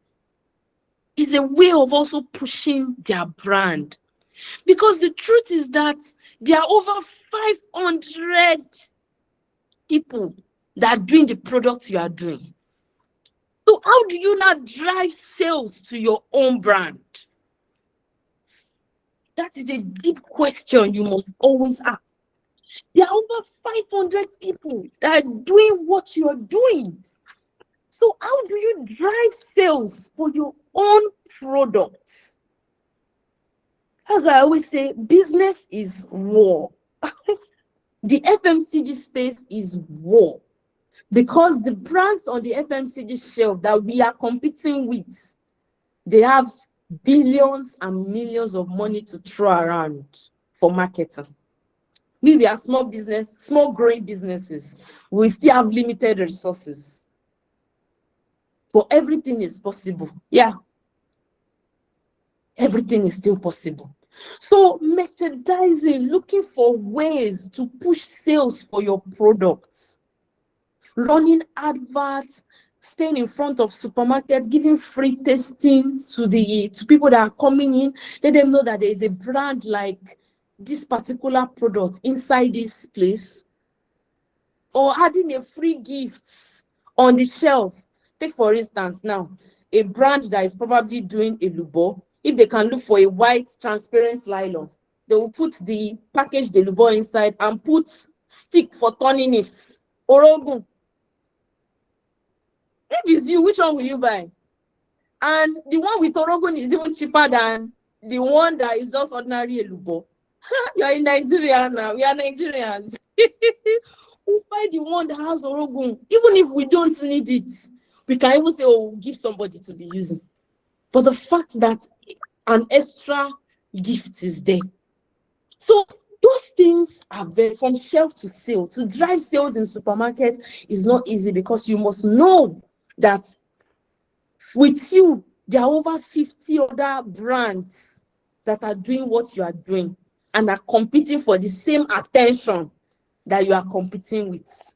Is a way of also pushing their brand. Because the truth is that there are over 500 people that are doing the products you are doing. So how do you not drive sales to your own brand? That is a deep question you must always ask. There are over 500 people that are doing what you are doing. So how do you drive sales for your own products? As I always say, business is war. The FMCG space is war. Because the brands on the FMCG shelf that we are competing with, they have billions and millions of money to throw around for marketing. We are small growing businesses. We still have limited resources. But everything is possible. Yeah. Everything is still possible. So merchandising, looking for ways to push sales for your products. Running adverts, staying in front of supermarkets, giving free tasting to people that are coming in. Let them know that there is a brand like this particular product inside this place. Or adding a free gift on the shelf. Take for instance now, a brand that is probably doing a lubo. If they can look for a white transparent nylon, they will put the package the lubo inside and put stick for turning it. Orogun. If it's you, which one will you buy? And the one with Orogun is even cheaper than the one that is just ordinary elubo. You're in Nigeria now. We are Nigerians. We'll buy the one that has Orogun. Even if we don't need it, we can even say, oh, we'll give somebody to be using. But the fact that an extra gift is there. So those things are very, from shelf to sale. To drive sales in supermarkets is not easy, because you must know that with you, there are over 50 other brands that are doing what you are doing and are competing for the same attention that you are competing with.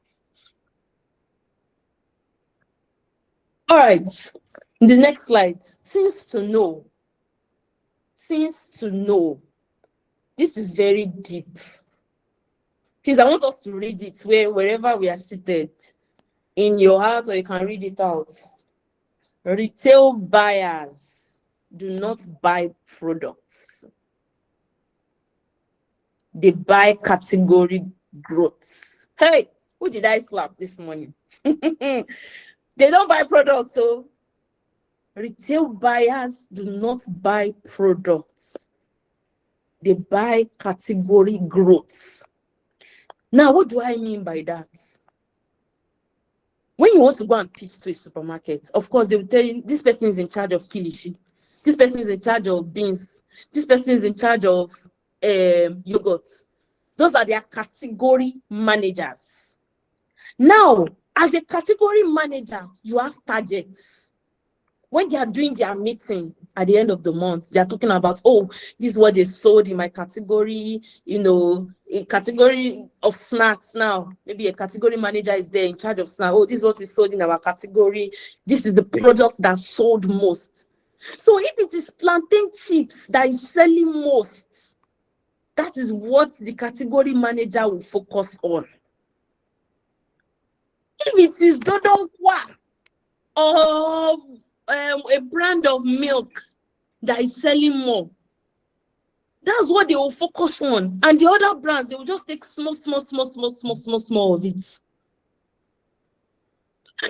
All right, the next slide. Things to know. Things to know. This is very deep. Please, I want us to read it wherever we are seated, in your heart, or you can read it out. Retail buyers do not buy products. They buy category growths. Hey, who did I slap this morning? They don't buy products. So retail buyers do not buy products. They buy category growths. Now, what do I mean by that? When you want to go and pitch to a supermarket, of course, they will tell you, this person is in charge of kilishi. This person is in charge of beans. This person is in charge of yogurt. Those are their category managers. Now, as a category manager, you have targets. When they are doing their meeting at the end of the month, they are talking about, oh, this is what they sold in my category, a category of snacks now. Maybe a category manager is there in charge of snacks. Oh, this is what we sold in our category. This is the products that sold most. So if it is plantain chips that is selling most, that is what the category manager will focus on. If it is dodonkwa or a brand of milk that is selling more, that's what they will focus on. And the other brands, they will just take small of it.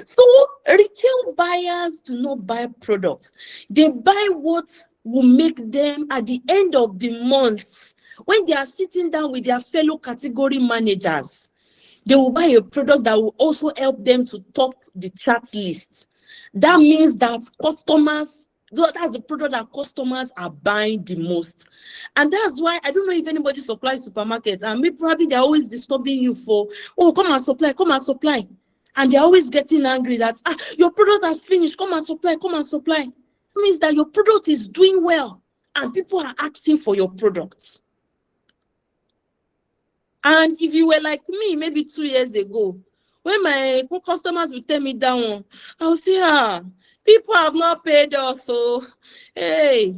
So retail buyers do not buy products. They buy what will make them, at the end of the month, when they are sitting down with their fellow category managers, they will buy a product that will also help them to top the chart list. That means that customers, that's the product that customers are buying the most. And that's why, I don't know if anybody supplies supermarkets, and maybe probably they're always disturbing you for, oh, come and supply, come and supply. And they're always getting angry that, your product has finished, come and supply, come and supply. It means that your product is doing well and people are asking for your products. And if you were like me, maybe 2 years ago, when my customers will tell me that one, I'll say, people have not paid us, so, hey,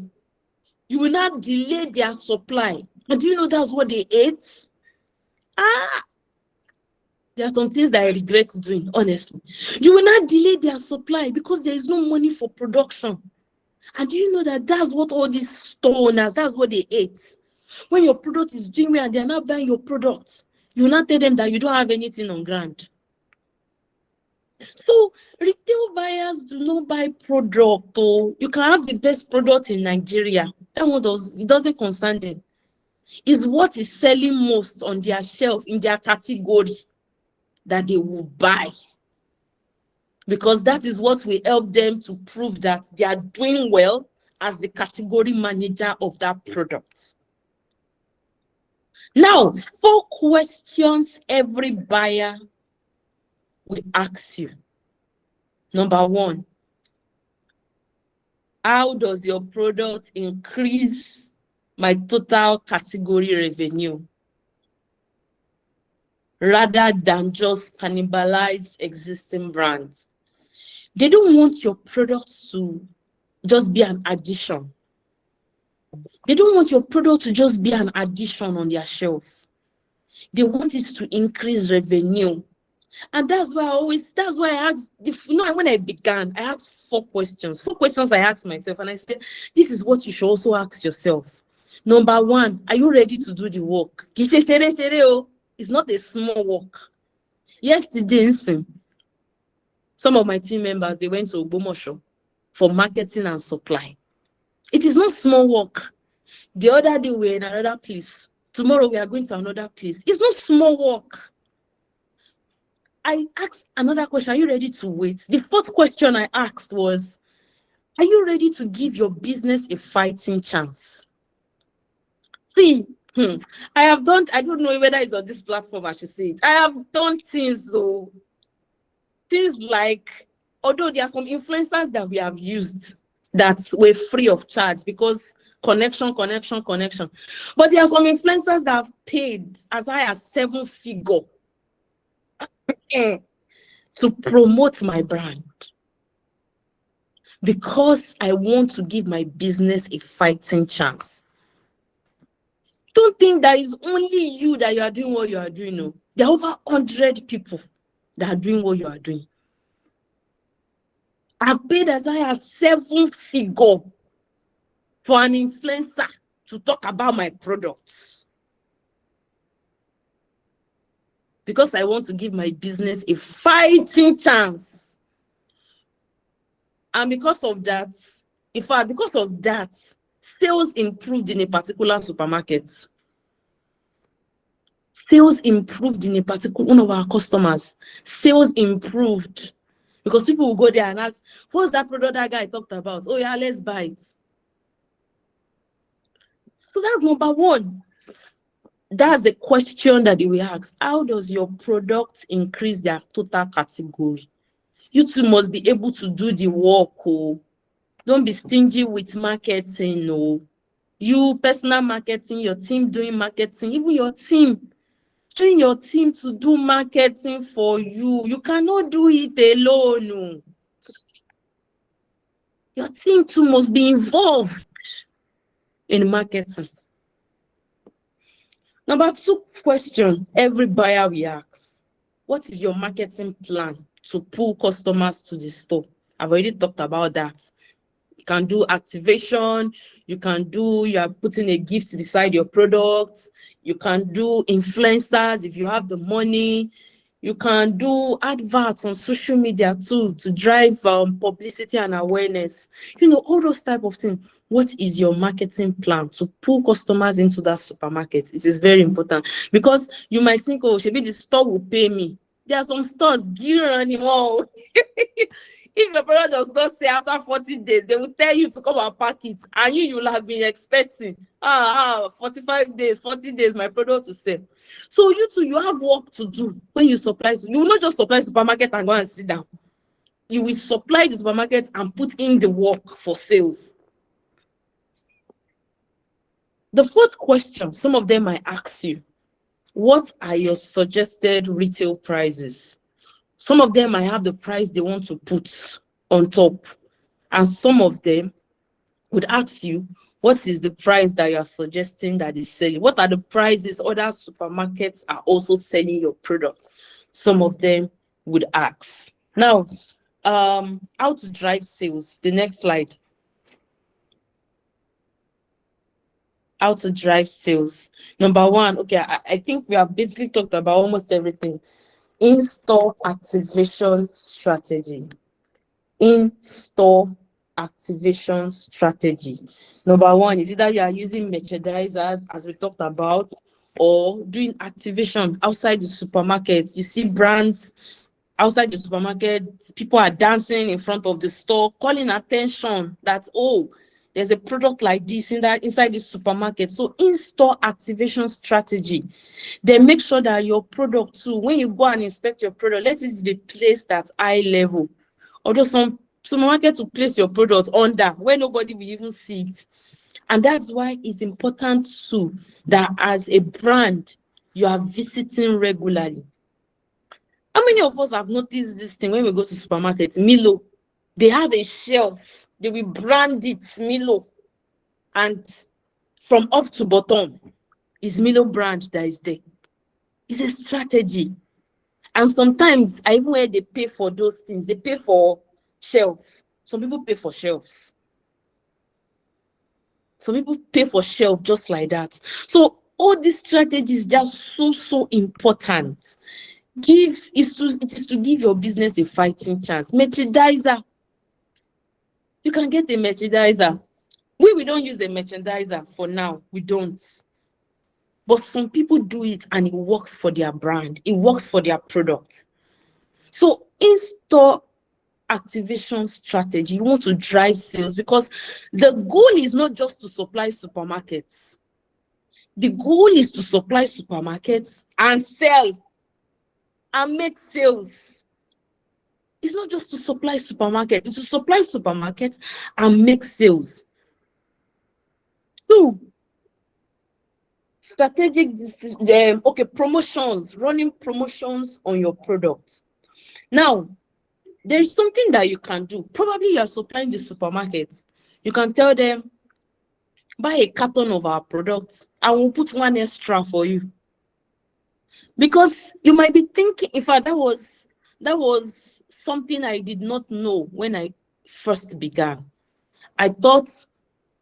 you will not delay their supply. And do you know that's what they ate? There are some things that I regret doing, honestly. You will not delay their supply because there is no money for production. And do you know that that's what all these store owners, that's what they ate? When your product is doing well and they're not buying your product, you will not tell them that you don't have anything on ground. So retail buyers do not buy product. Oh, you can have the best product in Nigeria. That one it doesn't concern them. It's what is selling most on their shelf in their category that they will buy. Because that is what will help them to prove that they are doing well as the category manager of that product. Now, 4 questions every buyer will ask you. Number 1, how does your product increase my total category revenue, rather than just cannibalize existing brands? They don't want your product to just be an addition. They don't want your product to just be an addition on their shelf. They want it to increase revenue. And that's why I asked, when I began, I asked 4 questions. 4 questions I asked myself, and I said, this is what you should also ask yourself. Number 1, are you ready to do the work? It's not a small work. Yesterday, some of my team members, they went to Ogbomoso for marketing and supply. It is not small work. The other day, we're in another place. Tomorrow, we are going to another place. It's not small work. I asked another question, are you ready to wait? The 4th question I asked was, are you ready to give your business a fighting chance? See, I don't know whether it's on this platform I should say it. I have done things like, although there are some influencers that we have used that were free of charge because connection. But there are some influencers that have paid as high as 7-figure to promote my brand because I want to give my business a fighting chance. Don't think that it's only you that you are doing what you are doing. No, there are over 100 people that are doing what you are doing. I've paid as high as 7-figure for an influencer to talk about my products because I want to give my business a fighting chance. And because of that, sales improved in a particular supermarket. Sales improved in a particular one of our customers. Sales improved because people will go there and ask, what's that product that guy talked about? Oh yeah, let's buy it. So that's number 1. That's the question that we ask. How does your product increase their total category? You too must be able to do the work. Oh. Don't be stingy with marketing. No. You personal marketing, your team doing marketing, even your team. Train your team to do marketing for you. You cannot do it alone. No. Your team too must be involved in marketing. Number 2 question every buyer we ask, what is your marketing plan to pull customers to the store? I've already talked about that. You can do activation, you are putting a gift beside your product, you can do influencers if you have the money, you can do adverts on social media too to drive publicity and awareness. All those type of things. What is your marketing plan to pull customers into that supermarket? It is very important because you might think, oh, maybe the store will pay me. There are some stores gearing anymore. If your product does not say after 40 days, they will tell you to come and pack it. And you will have been expecting, 45 days, 40 days, my product to sell. So you too, you have work to do when you supply. You will not just supply supermarket and go and sit down. You will supply the supermarket and put in the work for sales. The 4th question, some of them I ask you, what are your suggested retail prices? Some of them might have the price they want to put on top. And some of them would ask you, what is the price that you are suggesting that is selling? What are the prices other supermarkets are also selling your product? Some of them would ask. Now, how to drive sales. The next slide. How to drive sales. Number 1, okay, I think we have basically talked about almost everything. In-store activation strategy. In-store activation strategy. Number 1 is either you are using merchandisers, as we talked about, or doing activation outside the supermarket. You see brands outside the supermarket, people are dancing in front of the store, calling attention that, oh, there's a product like this inside the supermarket. So in-store activation strategy. Then make sure that your product too, when you go and inspect your product, let it be placed at eye level. Although some supermarkets will place your product under where nobody will even see it. And that's why it's important too that as a brand, you are visiting regularly. How many of us have noticed this thing when we go to supermarkets? Milo, they have a shelf. They will brand it Milo. And from up to bottom is Milo brand that is there. It's a strategy. And sometimes I even heard they pay for those things. They pay for shelf. Some people pay for shelves. Some people pay for shelf just like that. So all these strategies, they are so important. It is to give your business a fighting chance. Merchandiser. You can get a merchandiser. We don't use a merchandiser for now. We don't. But some people do it and it works for their brand. It works for their product. So in-store activation strategy, you want to drive sales because the goal is not just to supply supermarkets. The goal is to supply supermarkets and sell and make sales. It's not just to supply supermarkets, it's to supply supermarkets and make sales. So, strategic promotions, running promotions on your product. Now, there is something that you can do. Probably you are supplying the supermarket. You can tell them, buy a carton of our product and we'll put one extra for you. Because you might be thinking, in fact, that was something I did not know when I first began. I thought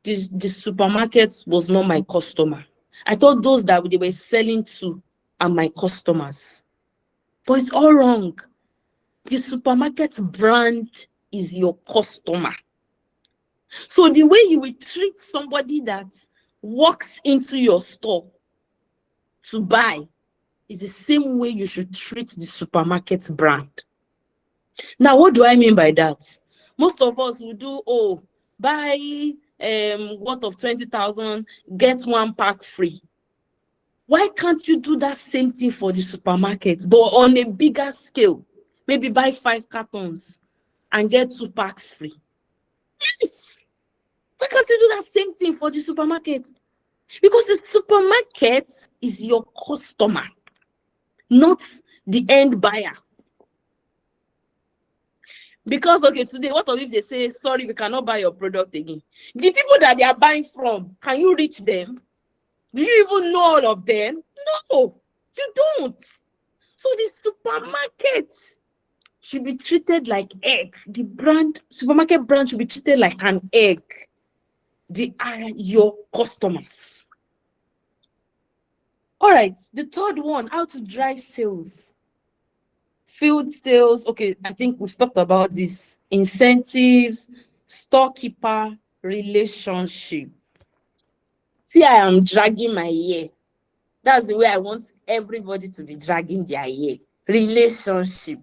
the supermarket was not my customer. I thought those that they were selling to are my customers. But it's all wrong. The supermarket brand is your customer. So the way you will treat somebody that walks into your store to buy is the same way you should treat the supermarket brand. Now, what do I mean by that? Most of us will do, buy worth of 20,000, get one pack free. Why can't you do that same thing for the supermarket, but on a bigger scale? Maybe buy 5 cartons and get 2 packs free. Yes. Why can't you do that same thing for the supermarket? Because the supermarket is your customer, not the end buyer. Because, today, what if they say, sorry, we cannot buy your product again? The people that they are buying from, can you reach them? Do you even know all of them? No, you don't. So the supermarket should be treated like egg. The supermarket brand should be treated like an egg. They are your customers. All right, the third one, how to drive sales. Field sales, I think we've talked about this. Incentives, storekeeper relationship. See, I am dragging my ear. That's the way I want everybody to be dragging their ear. Relationship.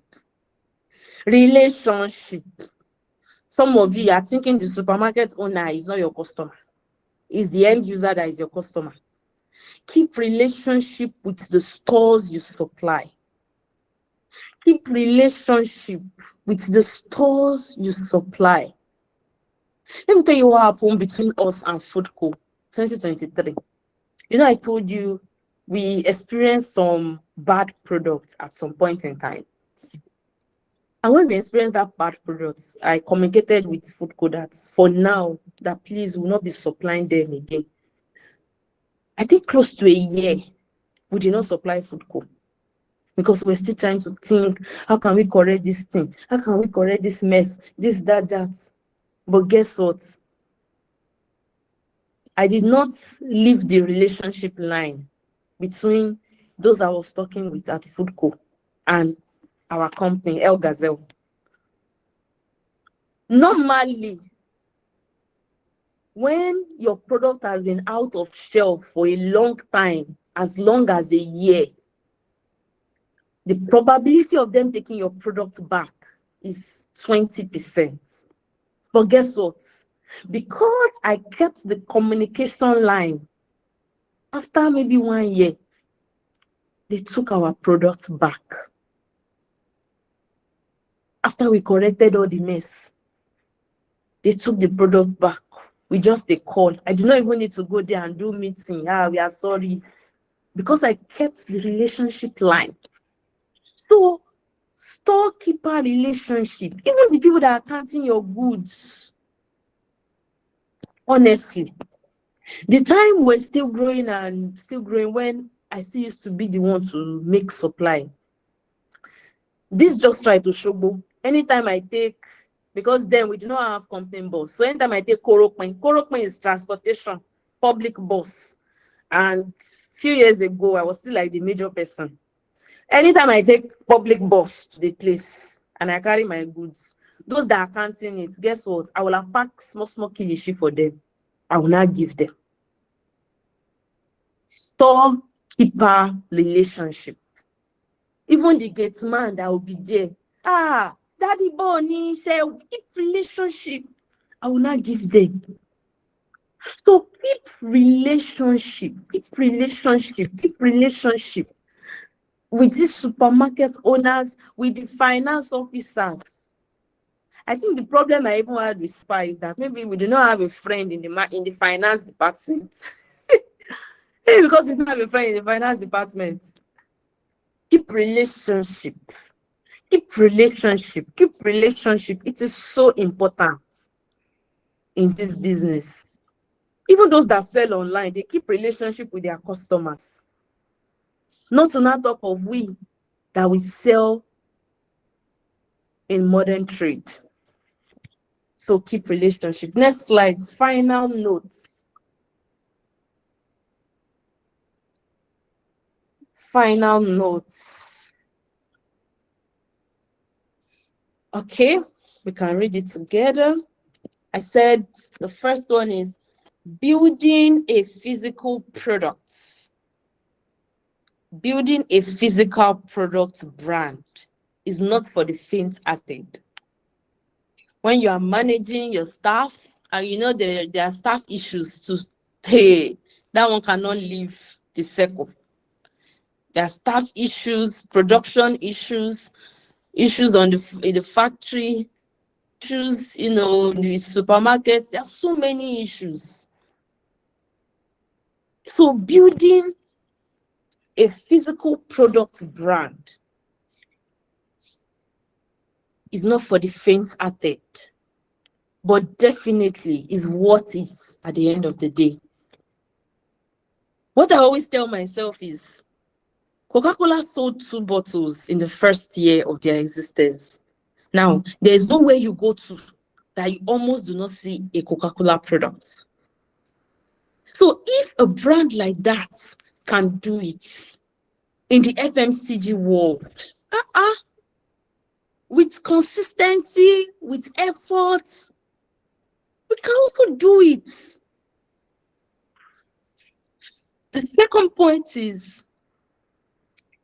Some of you are thinking the supermarket owner is not your customer. It's the end user that is your customer. Keep relationship with the stores you supply. Keep relationship with the stores you supply. Let me tell you what happened between us and Foodco 2023. I told you we experienced some bad products at some point in time. And when we experienced that bad products, I communicated with Foodco that for now, that please will not be supplying them again. I think close to a year, we did not supply Foodco because we're still trying to think, how can we correct this thing? How can we correct this mess? This, that. But guess what? I did not leave the relationship line between those I was talking with at Foodco and our company, El Gazelle. Normally, when your product has been out of shelf for a long time, as long as a year, the probability of them taking your product back is 20%. But guess what? Because I kept the communication line, after maybe 1 year, they took our product back. After we corrected all the mess, they took the product back. We just called. I did not even need to go there and do meeting. We are sorry. Because I kept the relationship line. So, storekeeper relationship, even the people that are counting your goods, honestly, the time we're still growing when I still used to be the one to make supply. This just try to show. Anytime I take, because then we do not have company bus. So anytime I take Korokpen is transportation, public bus. And few years ago, I was still like the major person. Anytime I take public bus to the place and I carry my goods, those that are counting it, guess what? I will have packed small kilishi for them. I will not give them. Storekeeper relationship. Even the gate man that will be there. Daddy Bonnie said, keep relationship. I will not give them. So keep relationship with these supermarket owners, with the finance officers. I think the problem I even had with SPA is that maybe we do not have a friend in the finance department. Maybe because we don't have a friend in the finance department. Keep relationship. It is so important in this business. Even those that sell online, they keep relationship with their customers. Not to not talk of we that we sell in modern trade. So keep relationship. Next slides, final notes. Okay, we can read it together. I said the first one is building a physical product. Building a physical product brand is not for the faint-hearted. When you are managing your staff, and you know there are staff issues too, hey, that one cannot leave the circle. There are staff issues, production issues on in the factory, issues, in the supermarket. There are so many issues. So building a physical product brand is not for the faint-hearted, but definitely is worth it at the end of the day. What I always tell myself is, Coca-Cola sold 2 bottles in the first year of their existence. Now, there's nowhere you go to that you almost do not see a Coca-Cola product. So if a brand like that can do it in the FMCG world, with consistency, with efforts, we can also do it. The second point is,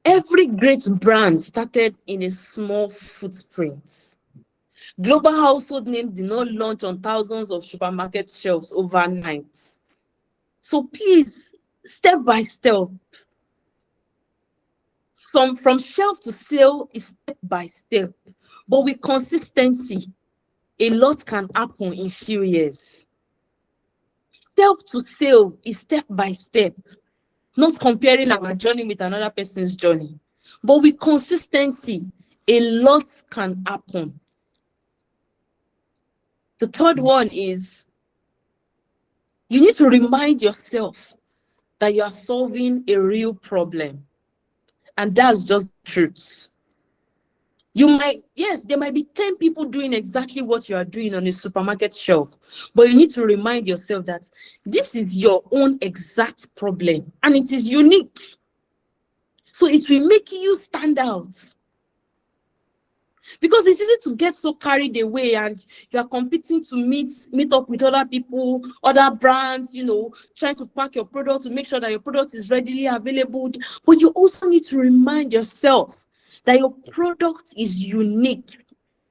every great brand started in a small footprint. Global household names did not launch on thousands of supermarket shelves overnight. So please, step by step, from shelf to sale is step by step. But with consistency, a lot can happen in few years. Shelf to sale is step by step, not comparing our journey with another person's journey. But with consistency, a lot can happen. The third one is, you need to remind yourself that you are solving a real problem. And that's just truth. There might be 10 people doing exactly what you are doing on a supermarket shelf, but you need to remind yourself that this is your own exact problem and it is unique. So it will make you stand out. Because it's easy to get so carried away and you are competing to meet up with other people, other brands, trying to pack your product to make sure that your product is readily available. But you also need to remind yourself that your product is unique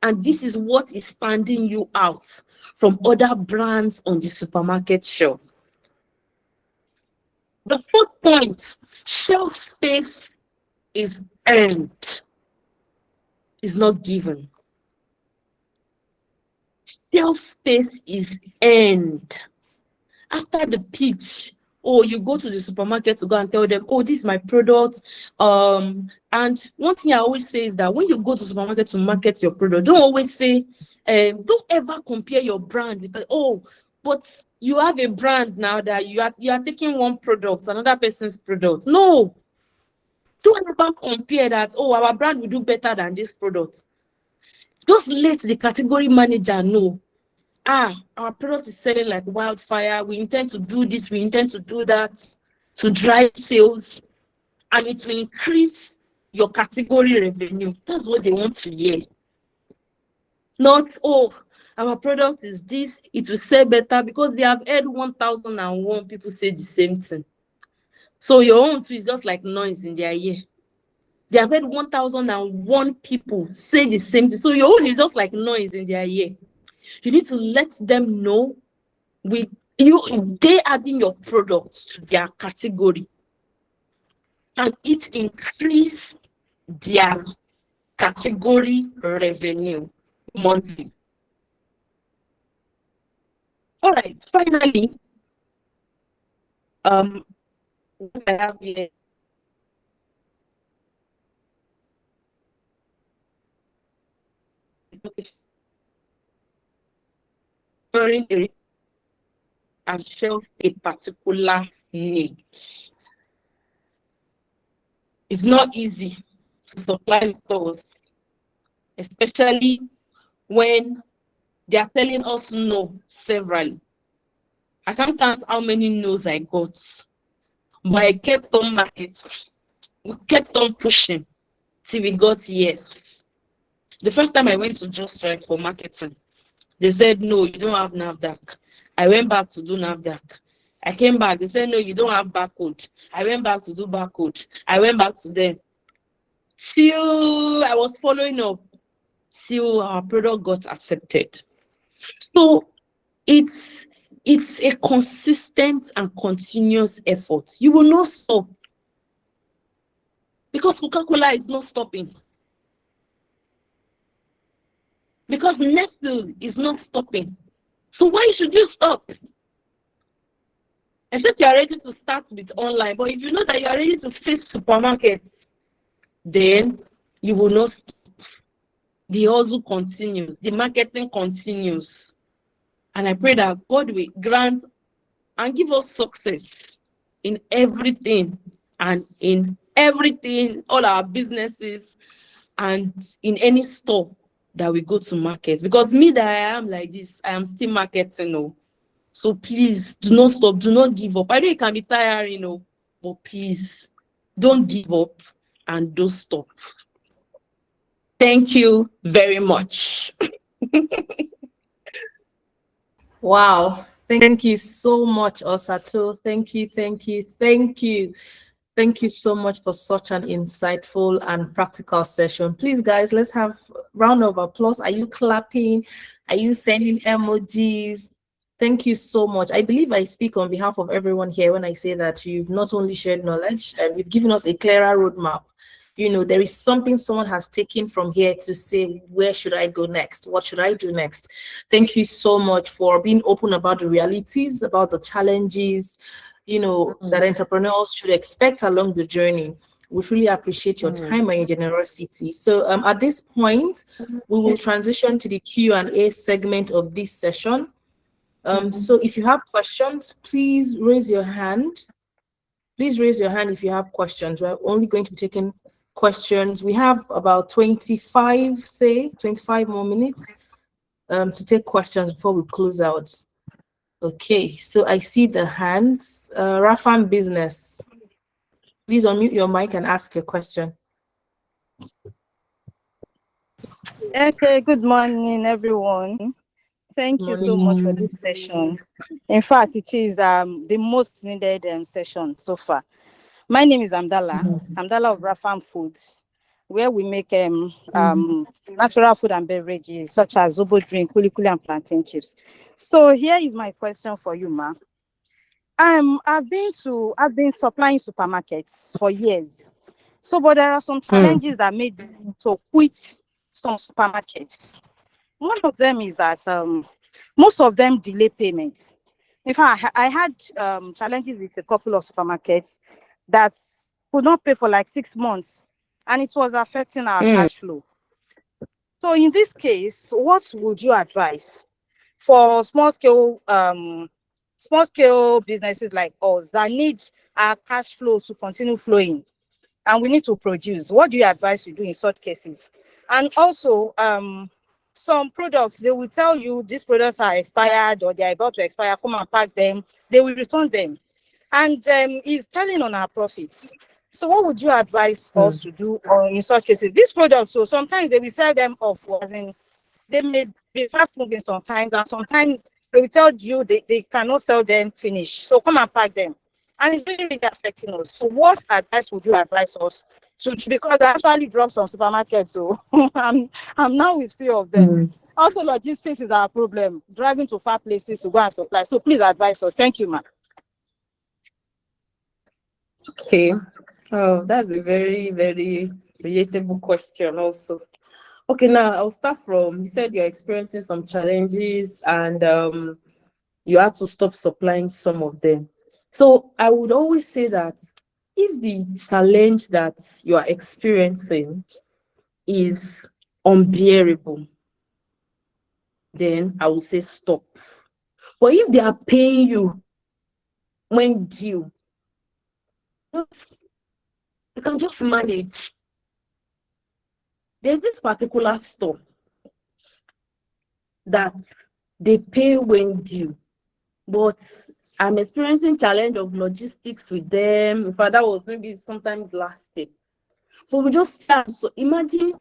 and this is what is standing you out from other brands on the supermarket shelf. The fourth point, shelf space is earned. Is not given. Shelf space is earned. After the pitch, you go to the supermarket to go and tell them, this is my product. And one thing I always say is that when you go to the supermarket to market your product, don't always say, don't ever compare your brand with, but you have a brand now that you are taking one product, another person's product. No. Don't ever compare that, oh, our brand will do better than this product. Just let the category manager know, our product is selling like wildfire. We intend to do this, we intend to do that to drive sales, and it will increase your category revenue. That's what they want to hear. Not, oh, our product is this, it will sell better, because they have heard 1,001 people say the same thing. So your own too is just like noise in their ear. They have heard 1,001 people say the same thing. So your own is just like noise in their ear. You need to let them know they adding your product to their category, and it increase their category revenue monthly. All right, finally, what I have here and shelf a particular need. It's not easy to supply stores, especially when they are telling us no severally. I can't count how many no's I got, but I kept on marketing. We kept on pushing till we got yes. The first time I went to Just Right for marketing, they said, no, you don't have NAFDAC. I went back to do NAFDAC. I came back, they said, no, you don't have barcode. I went back to do barcode. I went back to them. Till I was following up, till our product got accepted. So it's a consistent and continuous effort. You will not stop, because Coca-Cola is not stopping. Because Nestle is not stopping. So why should you stop? Except you are ready to start with online. But if you know that you are ready to face supermarkets, then you will not stop. The hustle continues. The marketing continues. And I pray that God will grant and give us success in everything, and in everything, all our businesses, and in any store that we go to market. Because me that I am like this, I am still marketing. So please do not stop, do not give up. I know it can be tiring, but please don't give up and don't stop. Thank you very much. Wow. Thank you so much, Osato. Thank you, thank you, thank you. Thank you so much for such an insightful and practical session. Please, guys, let's have a round of applause. Are you clapping? Are you sending emojis? Thank you so much. I believe I speak on behalf of everyone here when I say that you've not only shared knowledge, and you've given us a clearer roadmap. There is something someone has taken from here to say, where should I go next? What should I do next? Thank you so much for being open about the realities, about the challenges, that entrepreneurs should expect along the journey. We really appreciate your time and your generosity. So at this point, we will transition to the Q&A segment of this session. So if you have questions, please raise your hand. Please raise your hand if you have questions. We're only going to be taking questions. We have about 25 more minutes to take questions before we close out. Okay, so I see the hands. Rafam Business, please unmute your mic and ask your question. Okay, good morning, everyone. Thank you so much for this session. In fact, it is the most needed session so far. My name is Amdala of Rafam Foods, where we make natural food and beverages such as zobo drink, kulikuli, and plantain chips. So here is my question for you, Ma. I've been supplying supermarkets for years. So, but there are some challenges that made me to quit some supermarkets. One of them is that most of them delay payments. In fact, I had challenges with a couple of supermarkets that could not pay for like 6 months, and it was affecting our cash flow. So in this case, what would you advise for small scale businesses like us that need our cash flow to continue flowing? and we need to produce. What do you advise to do in such cases? And also, some products, they will tell you these products are expired or they are about to expire, come and pack them, they will return them. And it's telling on our profits. So what would you advise us to do in such cases? These products, so sometimes they will sell them off, as in they may be fast moving sometimes, and sometimes they will tell you they cannot sell them finished. So come and pack them. And it's really, really affecting us. So what advice would you advise us to, because I actually dropped some supermarkets, so I'm now with few of them. Also, logistics is our problem, driving to far places to go and supply. So please advise us. Thank you, ma'am. Okay. Oh, that's a very, very relatable question also. Okay, now I'll start from, you said you're experiencing some challenges and you had to stop supplying some of them. So I would always say that if the challenge that you are experiencing is unbearable, then I would say stop. But if they are paying you when due, you can just manage. There's this particular store that they pay when due, but I'm experiencing challenge of logistics with them. In fact, that was maybe sometimes last year. But we just start. So imagine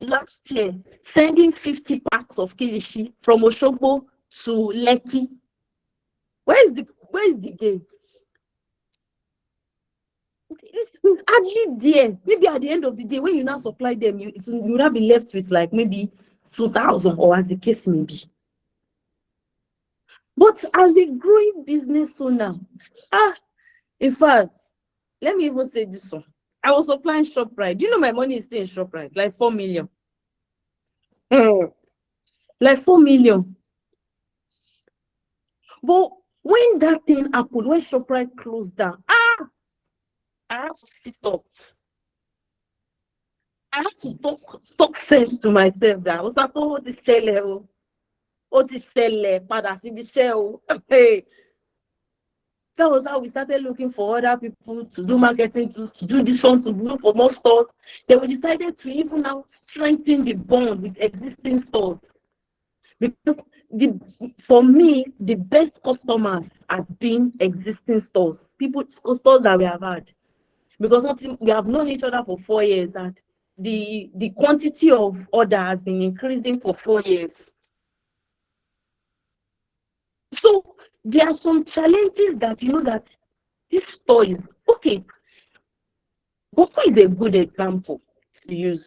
last year sending 50 packs of kilishi from Osogbo to Lekki. Where is the game? It's hardly there. Maybe at the end of the day, when you now supply them, you will not be left with like maybe 2,000 or as the case may be. But as a growing business owner, in fact, let me even say this one. I was supplying ShopRite. Do you know my money is still in ShopRite? Like 4 million. Like 4 million. But when that thing happened, when ShopRite closed down, I had to sit up. I had to talk sense to myself that I was like, oh, this seller, padà síbi iṣẹ́ o. That was how we started looking for other people to do marketing, to do this one, to look for more stores. Then we decided to even now strengthen the bond with existing stores. Because for me, the best customers have been existing stores, stores that we have had. Because we have known each other for 4 years, and the quantity of order has been increasing for 4 years. So there are some challenges that you know that this store is okay. Boko is a good example to use.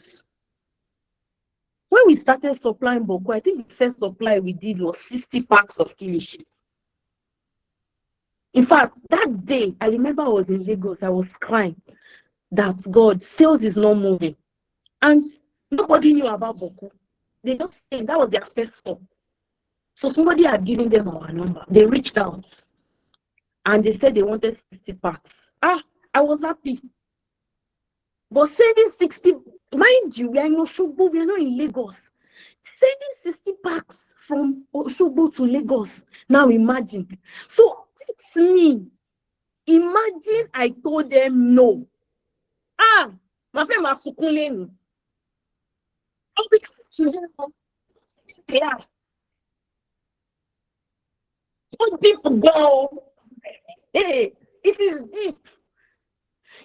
When we started supplying Boko, I think the first supply we did was 60 packs of kilishi. In fact, that day, I remember I was in Lagos, I was crying that God, sales is not moving. And nobody knew about Boko. They just said that was their first stop. So somebody had given them our number. They reached out and they said they wanted 60 packs. I was happy. But sending 60, mind you, we are in Osogbo, we are not in Lagos. Sending 60 packs from Osogbo to Lagos. Now imagine. So it's me. Imagine I told them no. My friend Masukunle. Yeah. What people go? Hey, it is deep.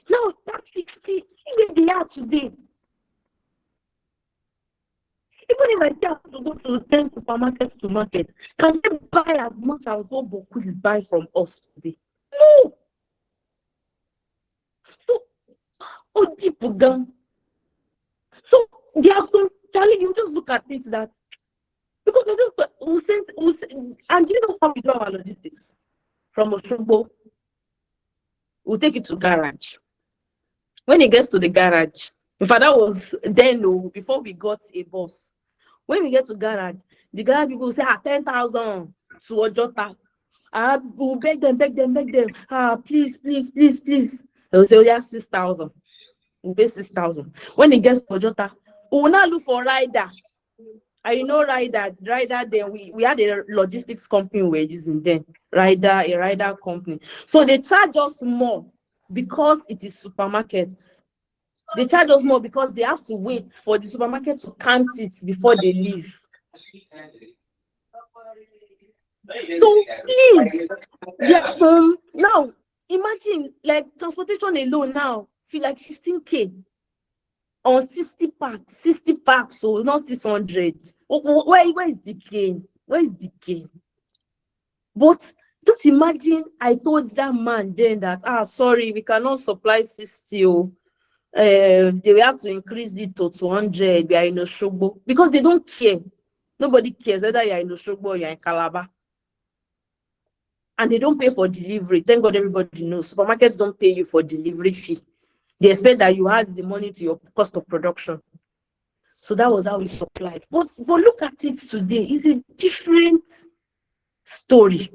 Now that 60, even they are today. Even if I tell to go to 10 supermarkets to market, can they buy as much as what Boku is buying from us today? No. So, people gone. So they are so telling you, just look at it that because we send, and you know how we do our logistics from Osogbo. We'll take it to garage. When it gets to the garage, in fact, that was then before we got a bus. When we get to garage, the garage people will say 10,000 to Ojota. We'll beg them. Please. They will say, oh yeah, 6,000. We'll pay 6,000. When it gets to Ojota, we will now look for rider. And you know rider then we had a logistics company we were using then. A rider company. So they charge us more because it is supermarkets. They charge us more because they have to wait for the supermarket to count it before they leave. So please, there are some now. Imagine like transportation alone now feel like 15K on 60 packs, so not 600. Where is the gain? Where is the gain? But just imagine I told that man then that sorry, we cannot supply 60. They will have to increase it to 200. We are in Osogbo because they don't care. Nobody cares whether you are in Osogbo or you are in Calabar. And they don't pay for delivery. Thank God everybody knows. Supermarkets don't pay you for delivery fee. They expect that you add the money to your cost of production. So that was how we supplied. But look at it today. It's a different story.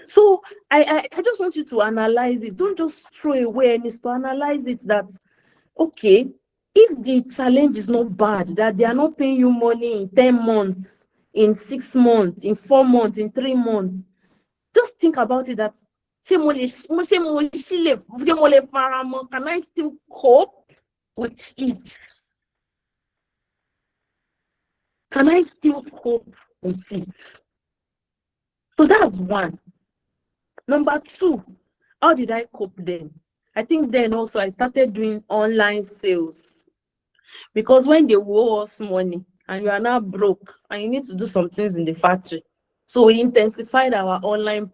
So I just want you to analyze it. Don't just throw away any to analyze it that, okay, if the challenge is not bad, that they are not paying you money in 10 months, in 6 months, in 4 months, in 3 months, just think about it that can I still cope with it? Can I still cope with it? So that's one. Number two, how did I cope then? I think then also I started doing online sales. Because when they owe us money and you are now broke and you need to do some things in the factory. So we intensified our online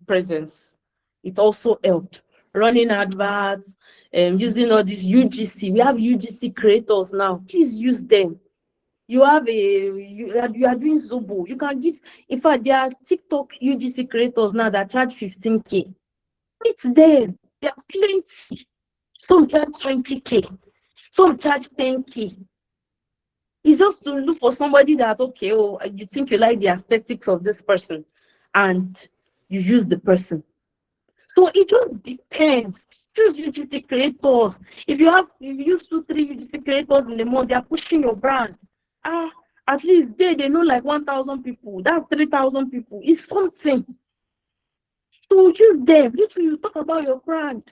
presence. It also helped. Running adverts, using all these UGC. We have UGC creators now. Please use them. You are doing Zobo. You can give, in fact, there are TikTok UGC creators now that charge 15K. It's them. There are plenty. Some charge 20K. Some charge 10K. It's just to look for somebody that, okay, you think you like the aesthetics of this person and you use the person. So it just depends. Choose UGC creators. If you use 2-3 UGC creators in the month, they are pushing your brand. At least they know like 1,000 people. That's 3,000 people. It's something. So use them. You talk about your brand.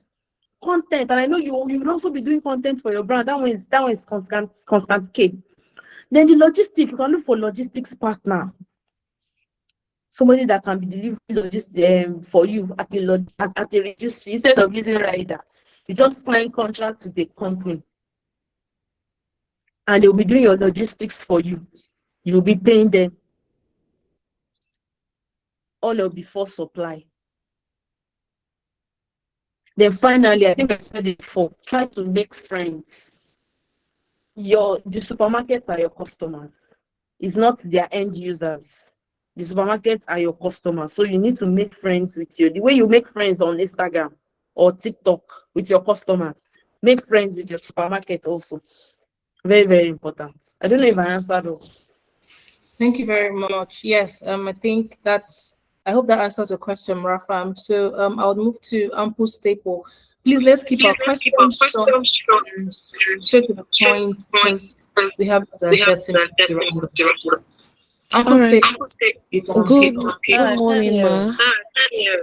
Content. And I know you will also be doing content for your brand. That one is constant K. Then the logistics, you can look for logistics partner. Somebody that can be delivering logistics for you at a reduced fee instead of using rider. You just sign contract with the company. And they'll be doing your logistics for you. You'll be paying them all of before supply. Then finally, I think I said it before, try to make friends. The supermarkets are your customers. It's not their end users. The supermarkets are your customers. So you need to make friends with you. The way you make friends on Instagram or TikTok with your customers, make friends with your supermarket also. Very, very important. I don't know if I answered all. Thank you very much. Yes, I hope that answers your question, Rafam. So I'll move to Ample Staple. Please let's keep our questions short and straight to the point because we have 30 minutes to round up. Ample Staple. Good morning, ma.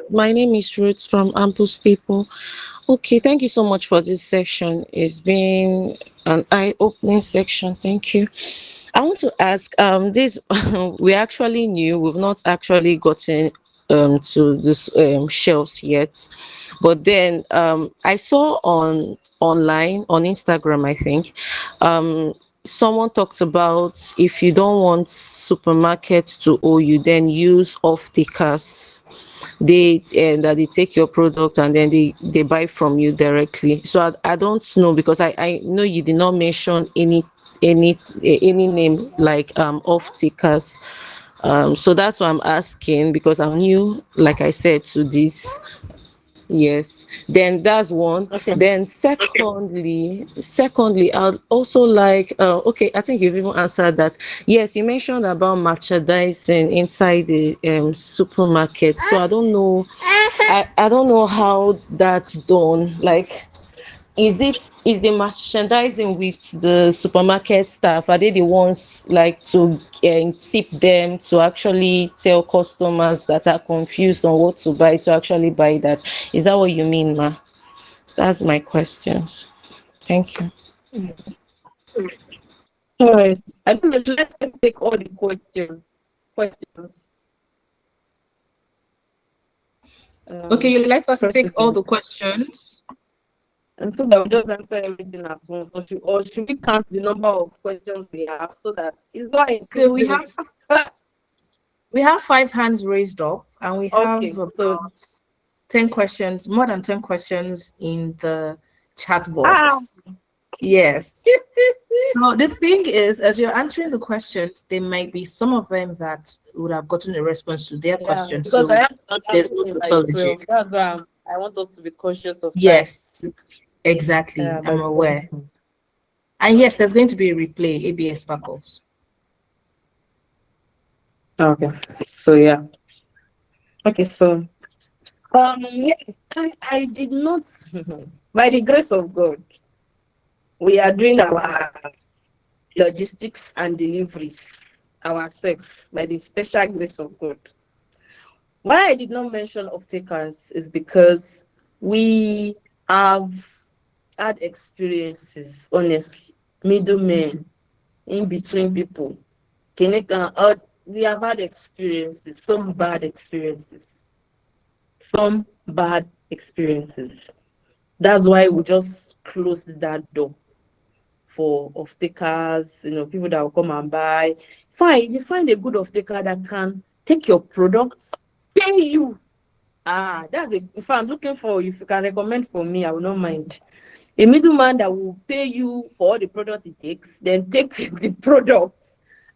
My name is Ruth from Ample Staple. Okay, thank you so much for this section. It's been an eye-opening section. Thank you. I want to ask, this we actually knew, we've not actually gotten to this shelves yet, but then I saw online on Instagram, I think, someone talked about if you don't want supermarkets to owe you, then use off-takers. That they take your product and then they buy from you directly. So I don't know, because I know you did not mention any name like off takers. So that's why I'm asking, because I'm new, like I said, to this. Yes, then that's one. Okay. Then secondly, I'd also like, okay, I think you've even answered that. Yes, you mentioned about merchandising inside the supermarket. So I don't know, I don't know how that's done. Like, is the merchandising with the supermarket staff? Are they the ones like to tip them to actually tell customers that are confused on what to buy to actually buy that? Is that what you mean, ma? That's my questions. Thank you. All right. I think let's take all the questions. Okay, you'd like us to First take all question. the questions? And so that we just answer everything at once. Or should we count the number of questions we have so that it's not So inclusive? we have 5 hands raised up, and we have Okay, so about 10 questions, more than 10 questions in the chat ah, box. Yes. So the thing is, as you're answering the questions, there might be some of them that would have gotten a response to their Yeah, question. because So I have another there's no meeting by tautology. 12. That's why I want us to be conscious of time. Yes, exactly. By I'm 12. aware. And yes, there's going to be a replay, ABS backups. Okay. So yeah. Okay, so yeah, I did not by the grace of God, we are doing our logistics and deliveries ourselves by the special grace of God. Why I did not mention off takers is because we have had experiences, honestly, middlemen in between people. We have had experiences, some bad experiences. That's why we just closed that door for off takers, people that will come and buy. Fine, if you find a good off taker that can take your products, pay you. If I'm looking for, if you can recommend for me, I will not mind. A middleman that will pay you for all the product it takes, then take the product,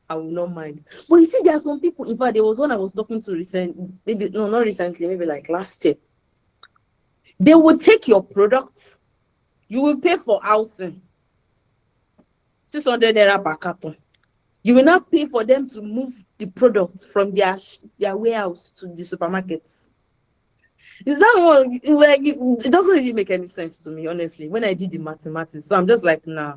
I will not mind. But you see, there are some people, in fact, there was one I was talking to recently, maybe, no, not recently, maybe like last year. They will take your product, you will pay for housing, 600 naira per carton. You will not pay for them to move the product from their warehouse to the supermarkets. Is that one like it doesn't really make any sense to me, honestly, when I did the mathematics. So I'm just like, nah.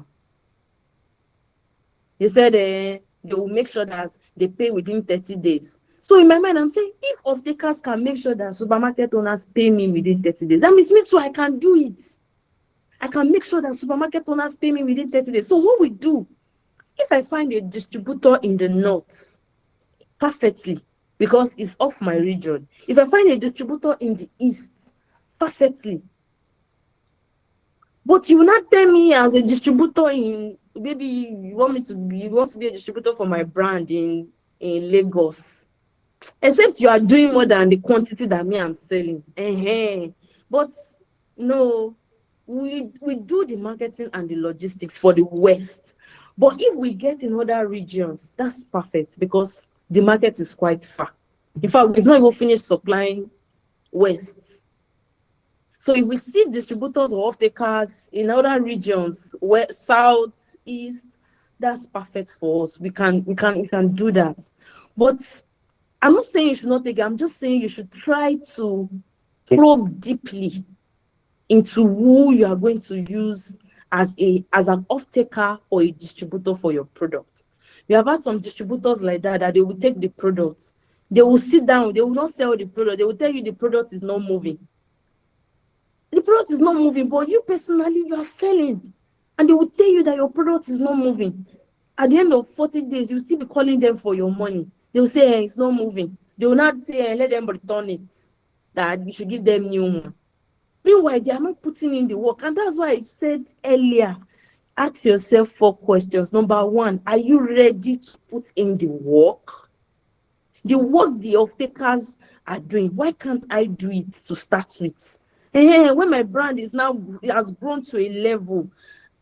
They said they will make sure that they pay within 30 days. So in my mind, I'm saying, if off-takers can make sure that supermarket owners pay me within 30 days, that means me too, I can do it. I can make sure that supermarket owners pay me within 30 days. So what we do, if I find a distributor in the north, perfectly, because it's off my region. If I find a distributor in the east, perfectly. But you will not tell me as a distributor in, maybe you want to be a distributor for my brand in Lagos. Except you are doing more than the quantity that me I'm selling. But no, we do the marketing and the logistics for the West. But if we get in other regions, that's perfect because the market is quite far. In fact, we've not even finished supplying West. So if we see distributors or off-takers in other regions, west, south, east, that's perfect for us. We can do that. But I'm not saying you should not take it. I'm just saying you should try to probe deeply into who you are going to use as an off-taker or a distributor for your product. We have had some distributors like that they will take the product. They will sit down. They will not sell the product. They will tell you the product is not moving. The product is not moving, but you personally, you are selling. And they will tell you that your product is not moving. At the end of 40 days, you'll still be calling them for your money. They will say, it's not moving. They will not say, let them return it, that you should give them new one. Meanwhile, they are not putting in the work. And that's why I said earlier, ask yourself 4 questions. Number 1, are you ready to put in the work? The work the off-takers are doing, why can't I do it to start with? When my brand has grown to a level,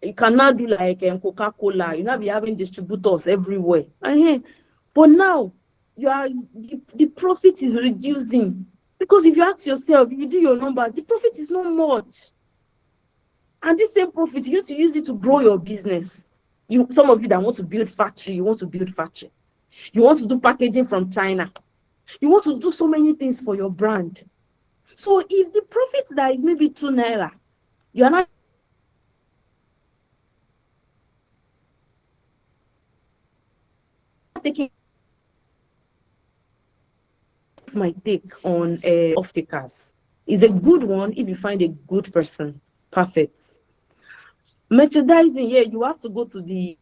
you cannot do like Coca-Cola. You now be having distributors everywhere. But now the profit is reducing. Because if you ask yourself, if you do your numbers, the profit is not much. And this same profit, you need to use it to grow your business. Some of you that want to build factory, you want to build factory. You want to do packaging from China. You want to do so many things for your brand. So if the profit that is maybe 2 naira, you are not taking my take on off-takers. It's a good one if you find a good person. Perfect. Merchandising, yeah, you have to go to the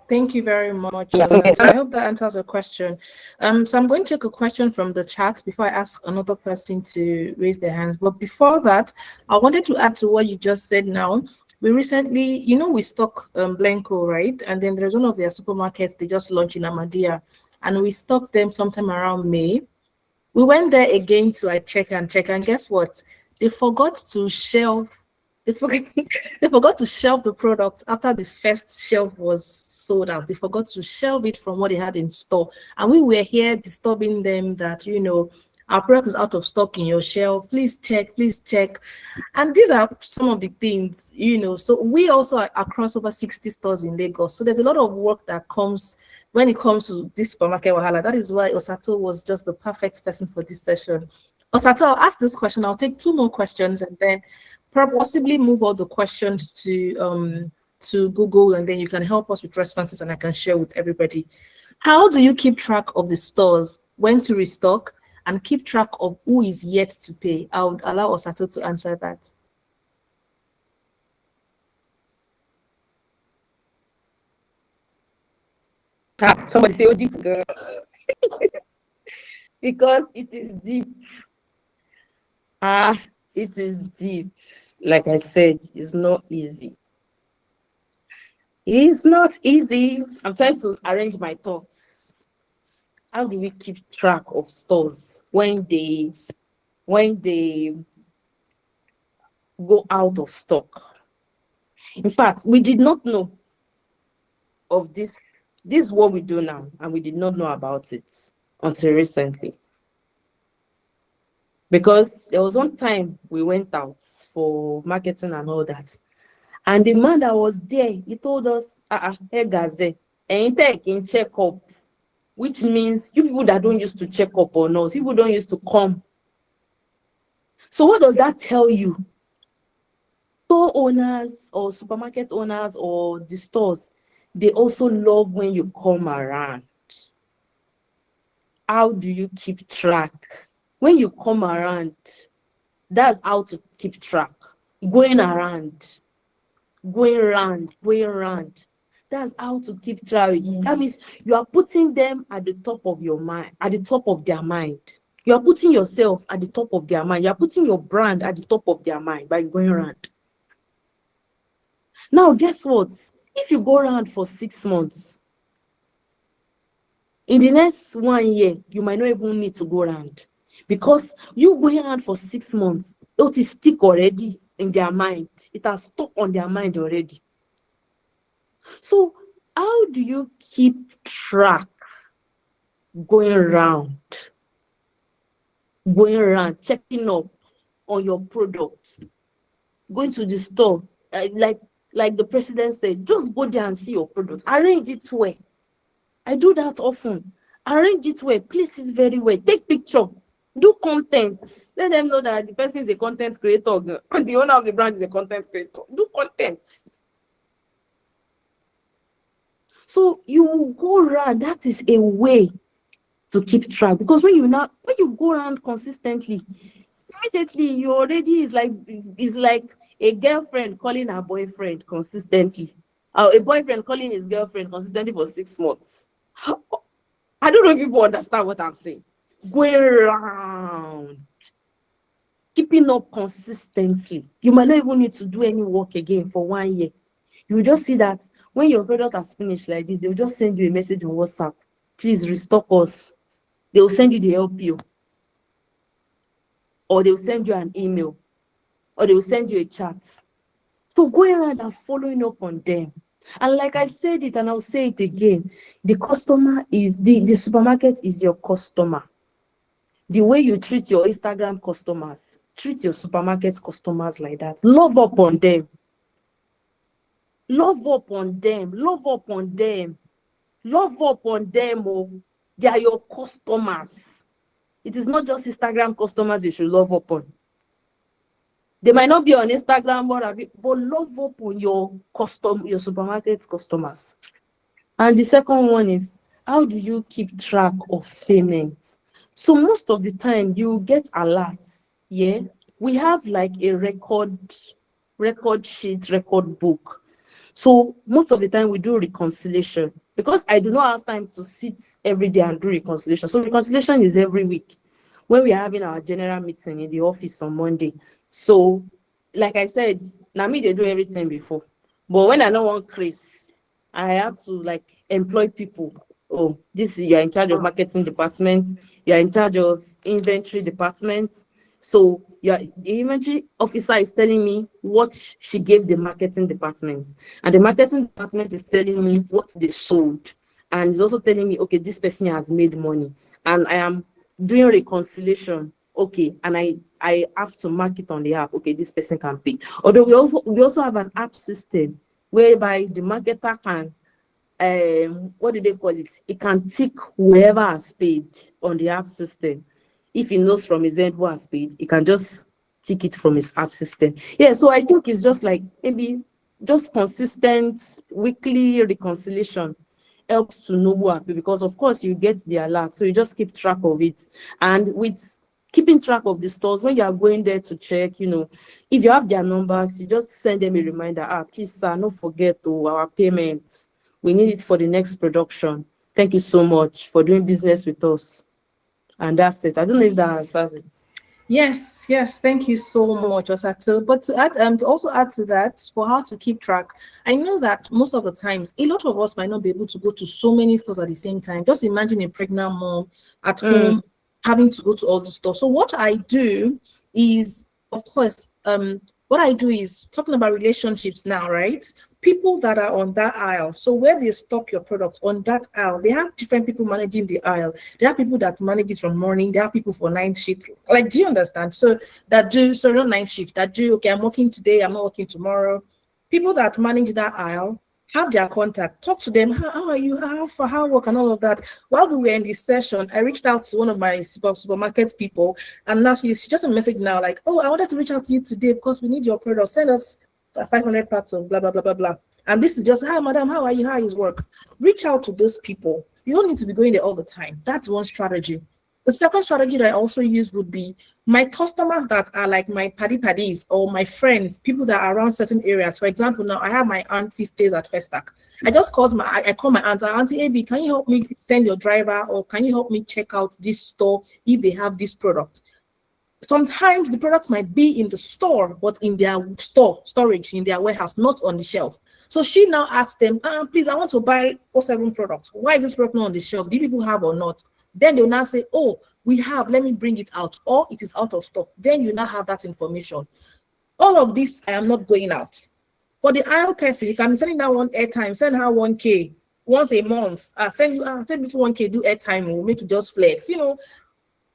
Thank you very much, yeah. Osato. I hope that answers your question. So I'm going to take a question from the chat before I ask another person to raise their hands. But before that, I wanted to add to what you just said now. We recently, we stock Blanco, right? And then there's one of their supermarkets they just launched in Ahmadiyya, and we stocked them sometime around May. We went there again to check, and guess what? They forgot to shelve. They forgot, they forgot to shelve the product after the first shelf was sold out. They forgot to shelve it from what they had in store. And we were here disturbing them that, our product is out of stock in your shelf. Please check, please check. And these are some of the things, So we also are across over 60 stores in Lagos. So there's a lot of work that comes when it comes to this supermarket wahala. That is why Osato was just the perfect person for this session. Osato, I'll ask this question. I'll take 2 more questions and then possibly move all the questions to Google, and then you can help us with responses and I can share with everybody. How do you keep track of the stores, when to restock, and keep track of who is yet to pay? I would allow Osato to answer that. Somebody say, oh, deep girl. Because it is deep. It is deep. Like I said, it's not easy. It's not easy. I'm trying to arrange my thoughts. How do we keep track of stores when they go out of stock? In fact, we did not know of this. This is what we do now, and we did not know about it until recently. Because there was one time we went out for marketing and all that. And the man that was there, he told us, hey, Gazelle, in check up, which means you people that don't used to check up on us, people don't used to come. So what does that tell you? Store owners or supermarket owners or the stores, they also love when you come around. How do you keep track? When you come around, that's how to keep track. Going around. That's how to keep track. That means you are putting them at the top of your mind, at the top of their mind. You are putting yourself at the top of their mind. You are putting your brand at the top of their mind by going around. Now, guess what? If you go around for 6 months, in the next 1 year, you might not even need to go around. Because you going around for 6 months, it is stick already in their mind. It has stuck on their mind already. So how do you keep track going around, checking up on your product, going to the store, like the president said, just go there and see your product. Arrange it well. I do that often. Arrange it well, place it very well, take picture, do content. Let them know that the person is a content creator. The owner of the brand is a content creator. Do content. So you will go around. That is a way to keep track, because when you go around consistently, immediately you already is like a girlfriend calling her boyfriend consistently, or a boyfriend calling his girlfriend consistently for 6 months. I don't know if people understand what I'm saying. Going around, keeping up consistently. You might not even need to do any work again for 1 year. You just see that when your product has finished like this, they'll just send you a message on WhatsApp. Please restock us. They'll send you the LPO. Or they'll send you an email. Or they'll send you a chat. So going around and following up on them. And like I said it, and I'll say it again, the customer is, the supermarket is your customer. The way you treat your Instagram customers, treat your supermarket customers like that. Love up on them. Love up on them. Love up on them. Love up on them. Oh, they are your customers. It is not just Instagram customers you should love up on. They might not be on Instagram, but love up on your supermarket customers. And the second one is, how do you keep track of payments? So most of the time you get alerts. Yeah, we have like a record sheet, record book. So most of the time we do reconciliation because I do not have time to sit every day and do reconciliation. So reconciliation is every week when we are having our general meeting in the office on Monday. So like I said, now me they do everything before. But when I don't want Chris, I have to like employ people. Oh, this is you're in charge of marketing department, you're in charge of inventory department. So the inventory officer is telling me what she gave the marketing department, and the marketing department is telling me what they sold, and it's also telling me, okay, this person has made money, and I am doing reconciliation. Okay, and I have to mark it on the app. Okay, this person can pay. Although we also have an app system whereby the marketer can what do they call it? It can tick whoever has paid on the app system. If he knows from his end who has paid, he can just tick it from his app system. Yeah, so I think it's just like maybe just consistent weekly reconciliation helps to know who have paid, because of course you get the alert, so you just keep track of it. And with keeping track of the stores, when you are going there to check, if you have their numbers, you just send them a reminder, please sir, don't forget our payments. We need it for the next production. Thank you so much for doing business with us. And that's it. I don't know if that answers it. Yes, thank you so much, Osato. But to add, to also add to that, for how to keep track, I know that most of the times, a lot of us might not be able to go to so many stores at the same time. Just imagine a pregnant mom at home having to go to all the stores. So what I do is, of course, what I do is talking about relationships now, right? People that are on that aisle, so where they stock your products on that aisle, they have different people managing the aisle. They have people that manage it from morning, they have people for night shift. Like, do you understand? So not night shift, that do, okay, I'm working today, I'm not working tomorrow. People that manage that aisle have their contact, talk to them. How are you? How work and all of that. While we were in this session, I reached out to one of my supermarket people, and now she just a message now like, oh, I wanted to reach out to you today because we need your product. Send us 500 parts of blah blah blah blah blah. And this is just, hi madam, how are you? How is work? Reach out to those people. You don't need to be going there all the time. That's one strategy. The second strategy that I also use would be my customers that are like my paddies or my friends, people that are around certain areas. For example, now I have my auntie stays at Festac. I call my auntie AB, can you help me send your driver, or can you help me check out this store if they have this product? Sometimes the products might be in the store, but in their storage, in their warehouse, not on the shelf. So she now asks them, please, I want to buy 07 products. Why is this product not on the shelf? Do people have or not? Then they will now say, oh, we have, let me bring it out, or it is out of stock. Then you now have that information. All of this, I am not going out. For the aisle person, you can be sending that one airtime, send her 1K once a month. Send this 1K, do airtime, we'll make it just flex.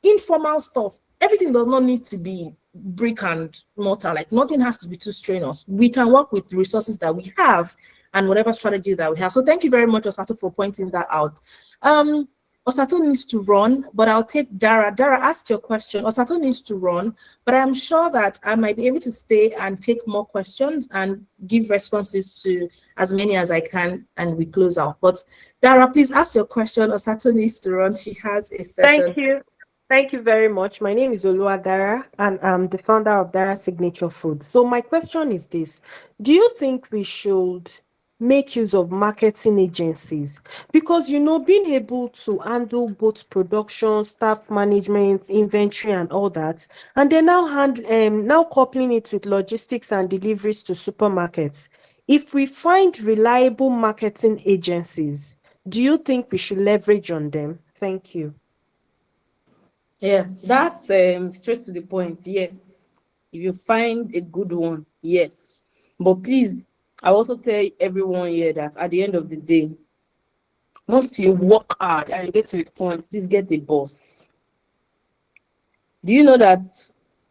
Informal stuff. Everything does not need to be brick and mortar. Like, nothing has to be too strenuous. We can work with the resources that we have and whatever strategy that we have. So thank you very much, Osato, for pointing that out. Osato needs to run, but I'll take Dara. Dara, ask your question. Osato needs to run, but I'm sure that I might be able to stay and take more questions and give responses to as many as I can, and we close out. But Dara, please ask your question. Osato needs to run. She has a session. Thank you. Thank you very much. My name is Oluwadara, and I'm the founder of Dara Signature Foods. So my question is this: do you think we should make use of marketing agencies? Because, being able to handle both production, staff management, inventory, and all that, and then now coupling it with logistics and deliveries to supermarkets. If we find reliable marketing agencies, do you think we should leverage on them? Thank you. Yeah, that's straight to the point. Yes, if you find a good one, yes. But please, I also tell everyone here that at the end of the day, once you work hard and you get to a point, please get a boss. Do you know that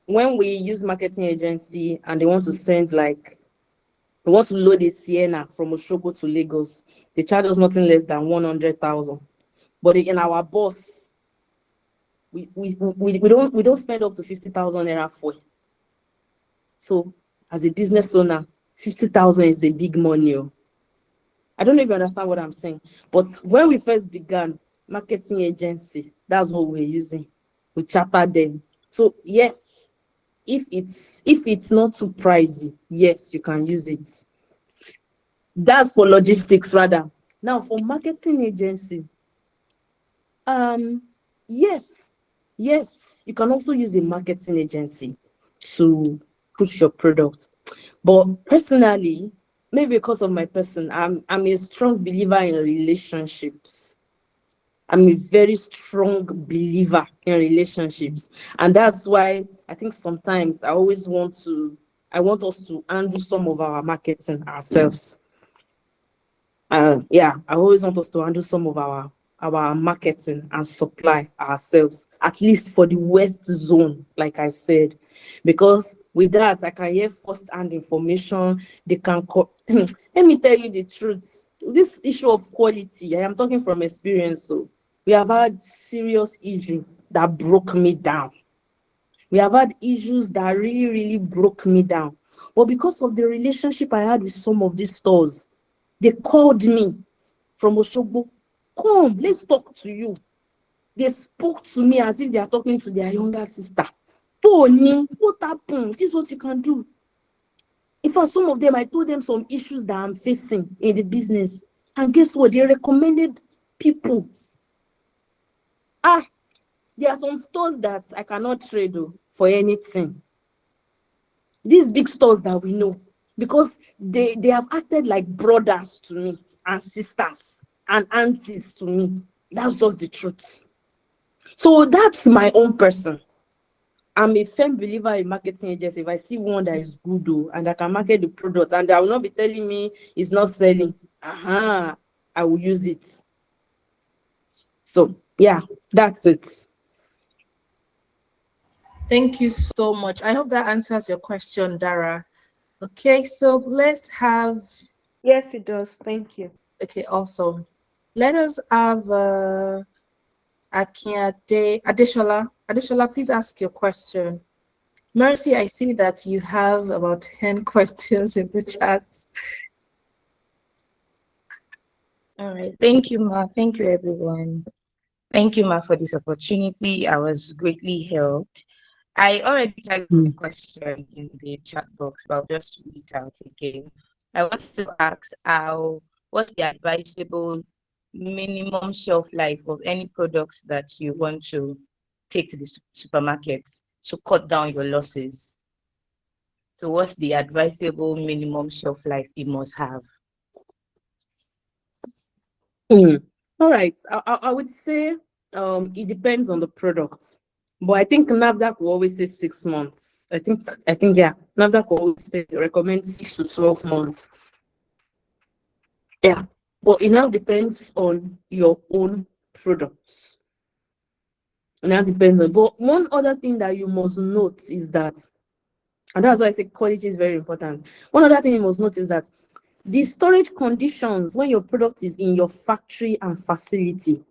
when we use marketing agency and they want to load a Sienna from Osogbo to Lagos, they charge us nothing less than 100,000. But in our boss, we don't spend up to 50,000 naira for it. So as a business owner, 50,000 is a big money. I don't know if you understand what I'm saying, but when we first began marketing agency, that's what we're using. We chapter them. So yes, if it's not too pricey, yes, you can use it. That's for logistics rather. Now for marketing agency, yes, you can also use a marketing agency to push your product. But personally, maybe because of my person, I'm a strong believer in relationships. I'm a very strong believer in relationships. And that's why I think sometimes I want us to handle some of our marketing ourselves. I always want us to handle some of our marketing and supply ourselves, at least for the West Zone, like I said, because with that I can hear first-hand information. They can let me tell you the truth. This issue of quality, I am talking from experience. So we have had serious issues that broke me down. We have had issues that really, really broke me down. But because of the relationship I had with some of these stores, they called me from Osogbo. Come, let's talk to you. They spoke to me as if they are talking to their younger sister. Tony, what happened? This is what you can do. In fact, some of them, I told them some issues that I'm facing in the business. And guess what? They recommended people. There are some stores that I cannot trade for anything. These big stores that we know, because they have acted like brothers to me and sisters and aunties to me. That's just the truth. So that's my own person. I'm a firm believer in marketing agency. If I see one that is good and I can market the product and they will not be telling me it's not selling, I will use it. So yeah, that's it. Thank you so much. I hope that answers your question, Dara. Okay, so let's have. Yes, it does. Thank you. Okay, awesome. Let us have Akintunde Adeshola. Adeshola, please ask your question. Mercy, I see that you have about 10 questions in the chat. All right. Thank you, Ma. Thank you, everyone. Thank you, Ma, for this opportunity. I was greatly helped. I already typed the question in the chat box, but I'll just read it out again. I want to ask what's the advisable minimum shelf life of any products that you want to take to the supermarket to cut down your losses? So what's the advisable minimum shelf life you must have? All right. I would say it depends on the product. But I think NAFDAC will always say 6 months. I think NAFDAC will always say recommend 6 to 12 months. Yeah. But it now depends on your own products. And that depends on. But one other thing that you must note is that, and that's why I say quality is very important. One other thing you must note is that the storage conditions when your product is in your factory and facility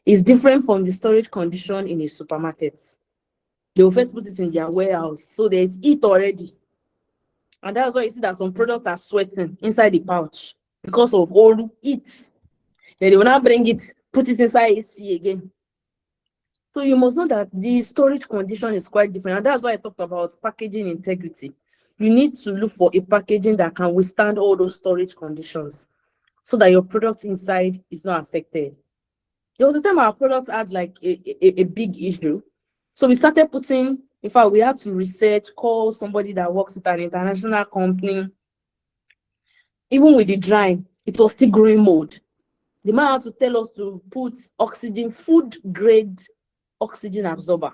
is different from the storage condition in a supermarket. They will first put it in their warehouse, so there's heat already. And that's why you see that some products are sweating inside the pouch because of all heat. Then they will not bring it, put it inside AC again. So you must know that the storage condition is quite different. And that's why I talked about packaging integrity. You need to look for a packaging that can withstand all those storage conditions so that your product inside is not affected. There was a time our product had like a big issue. So we started putting, in fact, we had to research, call somebody that works with an international company. Even with the drying, it was still growing mold. The man had to tell us to put oxygen, food grade oxygen absorber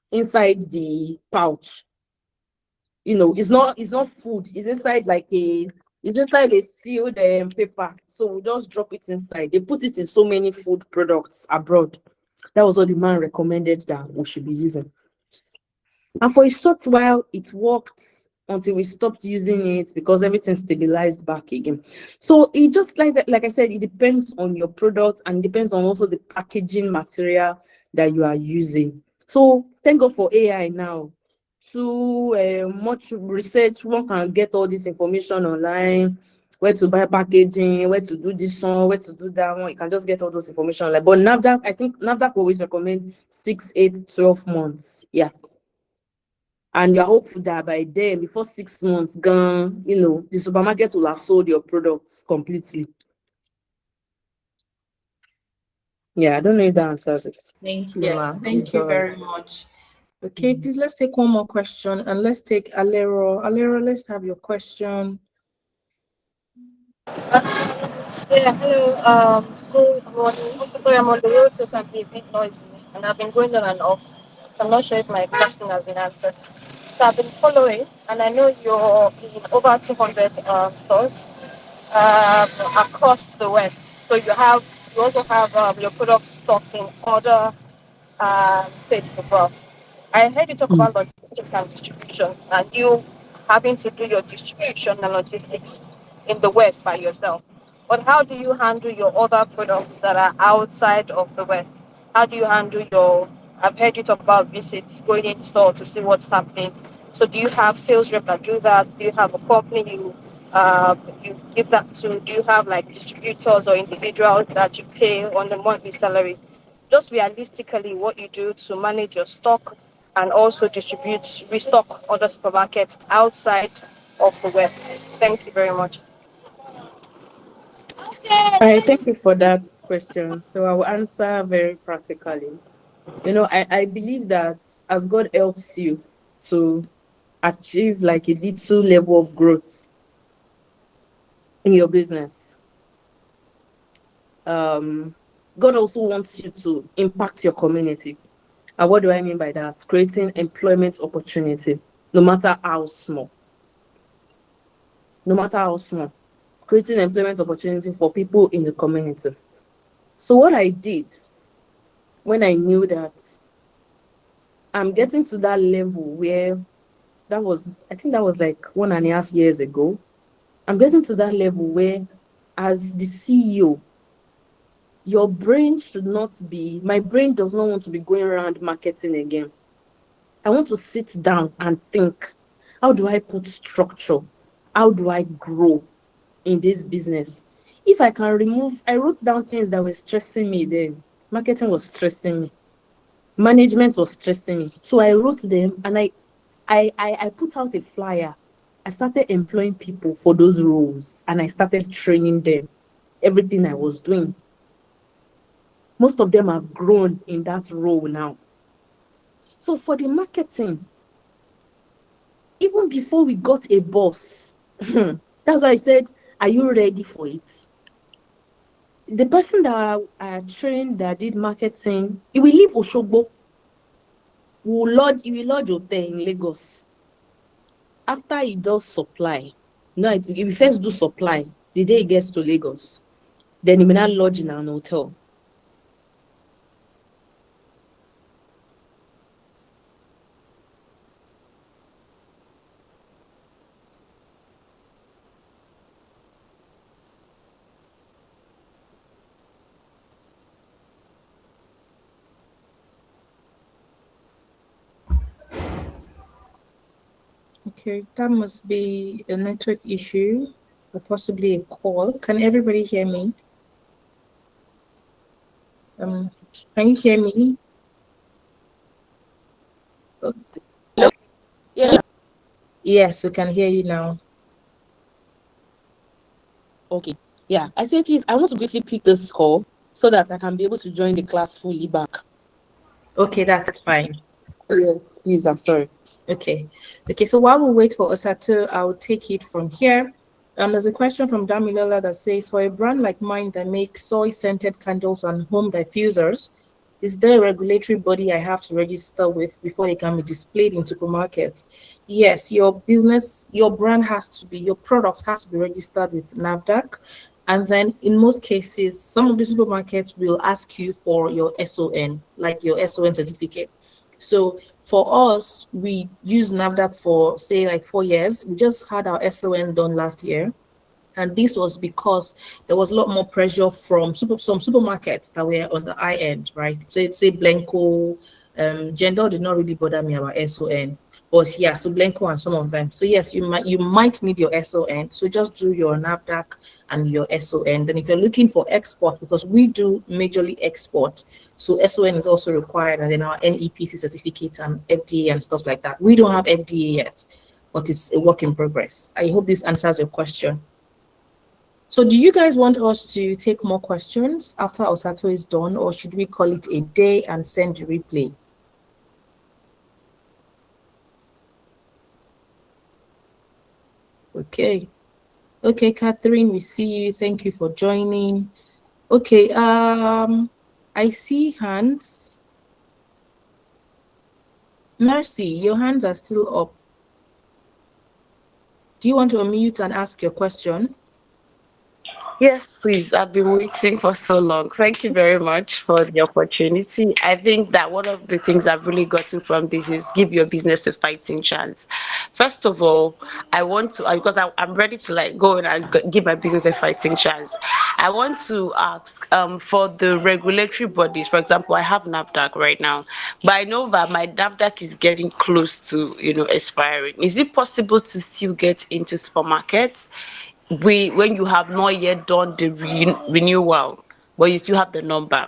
inside the pouch. It's not food. It's inside a sealed paper. So we just drop it inside. They put it in so many food products abroad. That was what the man recommended that we should be using. And for a short while, it worked until we stopped using it because everything stabilized back again. So it just like I said, it depends on your product and depends on also the packaging material that you are using. So thank God for AI now. Too much research, one can get all this information online. where to buy packaging, where to do this one, where to do that one. You can just get all those information. Like, but NAFDAC, I think NAFDAC always recommend 6, 8, 12 months. Yeah. And you're hopeful that by then, before 6 months gone, the supermarket will have sold your products completely. Yeah, I don't know if that answers it. Thank you, Yes, ma. thank you very much. Okay, please let's take one more question, and let's take Alero. Alero, let's have your question. Yeah, hello. Good morning. Sorry, I'm on the road, so it can be a bit noisy, and I've been going on and off. So I'm not sure if my question has been answered. So I've been following, and I know you're in over 200 stores across the West. So you also have your products stocked in other states as well. I heard you talk about logistics and distribution, and you having to do your distribution and logistics in the West by yourself. But how do you handle your other products that are outside of the West? How do you handle I've heard you talk about visits, going in store to see what's happening. So do you have sales rep that do that? Do you have a company you give that to? Do you have like distributors or individuals that you pay on the monthly salary? Just realistically, what you do to manage your stock and also restock other supermarkets outside of the West. Thank you very much. All right, thank you for that question. So I will answer very practically. I believe that as God helps you to achieve like a little level of growth in your business, God also wants you to impact your community. And what do I mean by that? Creating employment opportunity, no matter how small. No matter how small. Creating employment opportunity for people in the community. So what I did when I knew that I'm getting to that level where I think that was like 1.5 years ago. I'm getting to that level where as the CEO, my brain does not want to be going around marketing again. I want to sit down and think, how do I put structure? How do I grow in this business? If I can I wrote down things that were stressing me then. Marketing was stressing me. Management was stressing me. So I wrote them and I put out a flyer. I started employing people for those roles and I started training them. Everything I was doing. Most of them have grown in that role now. So for the marketing, even before we got a boss, that's why I said, are you ready for it? The person that I trained that did marketing, he will leave Oshogbo. He will lodge hotel in Lagos. After he does supply, if he first do supply, the day he gets to Lagos, then he may not lodge in an hotel. Okay, that must be a network issue or possibly a call. Can everybody hear me? Can you hear me? Hello? Yeah. Yes, we can hear you now. Okay. Yeah. I said, please, I want to quickly pick this call so that I can be able to join the class fully back. Okay, that's fine. Yes, please, I'm sorry. Okay, so while we wait for Osato, I'll take it from here. There's a question from Damilola that says, for a brand like mine that makes soy-scented candles and home diffusers, is there a regulatory body I have to register with before they can be displayed in supermarkets? Yes, your brand your product has to be registered with NAFDAC. And then in most cases, some of the supermarkets will ask you for your SON, like your SON certificate. So for us, we use NAFDAC for say like 4 years. We just had our SON done last year. And this was because there was a lot more pressure from some supermarkets that were on the high end, right? So it's say Blanco, Gender did not really bother me about SON. Or yeah, so Blenco and some of them. So yes, you might need your SON. So just do your NAFDAC and your SON. Then if you're looking for export, because we do majorly export, so SON is also required, and then our NEPC certificate and FDA and stuff like that. We don't have FDA yet, but it's a work in progress. I hope this answers your question. So do you guys want us to take more questions after Osato is done, or should we call it a day and send the replay? Okay. Okay, Catherine, we see you. Thank you for joining. Okay, I see hands. Mercy, your hands are still up. Do you want to unmute and ask your question? Yes, please. I've been waiting for so long. Thank you very much for the opportunity. I think that one of the things I've really gotten from this is give your business a fighting chance. First of all, I want to, because I'm ready to like go in and give my business a fighting chance. I want to ask for the regulatory bodies. For example, I have NAFDAC right now, but I know that my NAFDAC is getting close to, expiring. Is it possible to still get into supermarkets when you have not yet done the renewal, but you still have the number?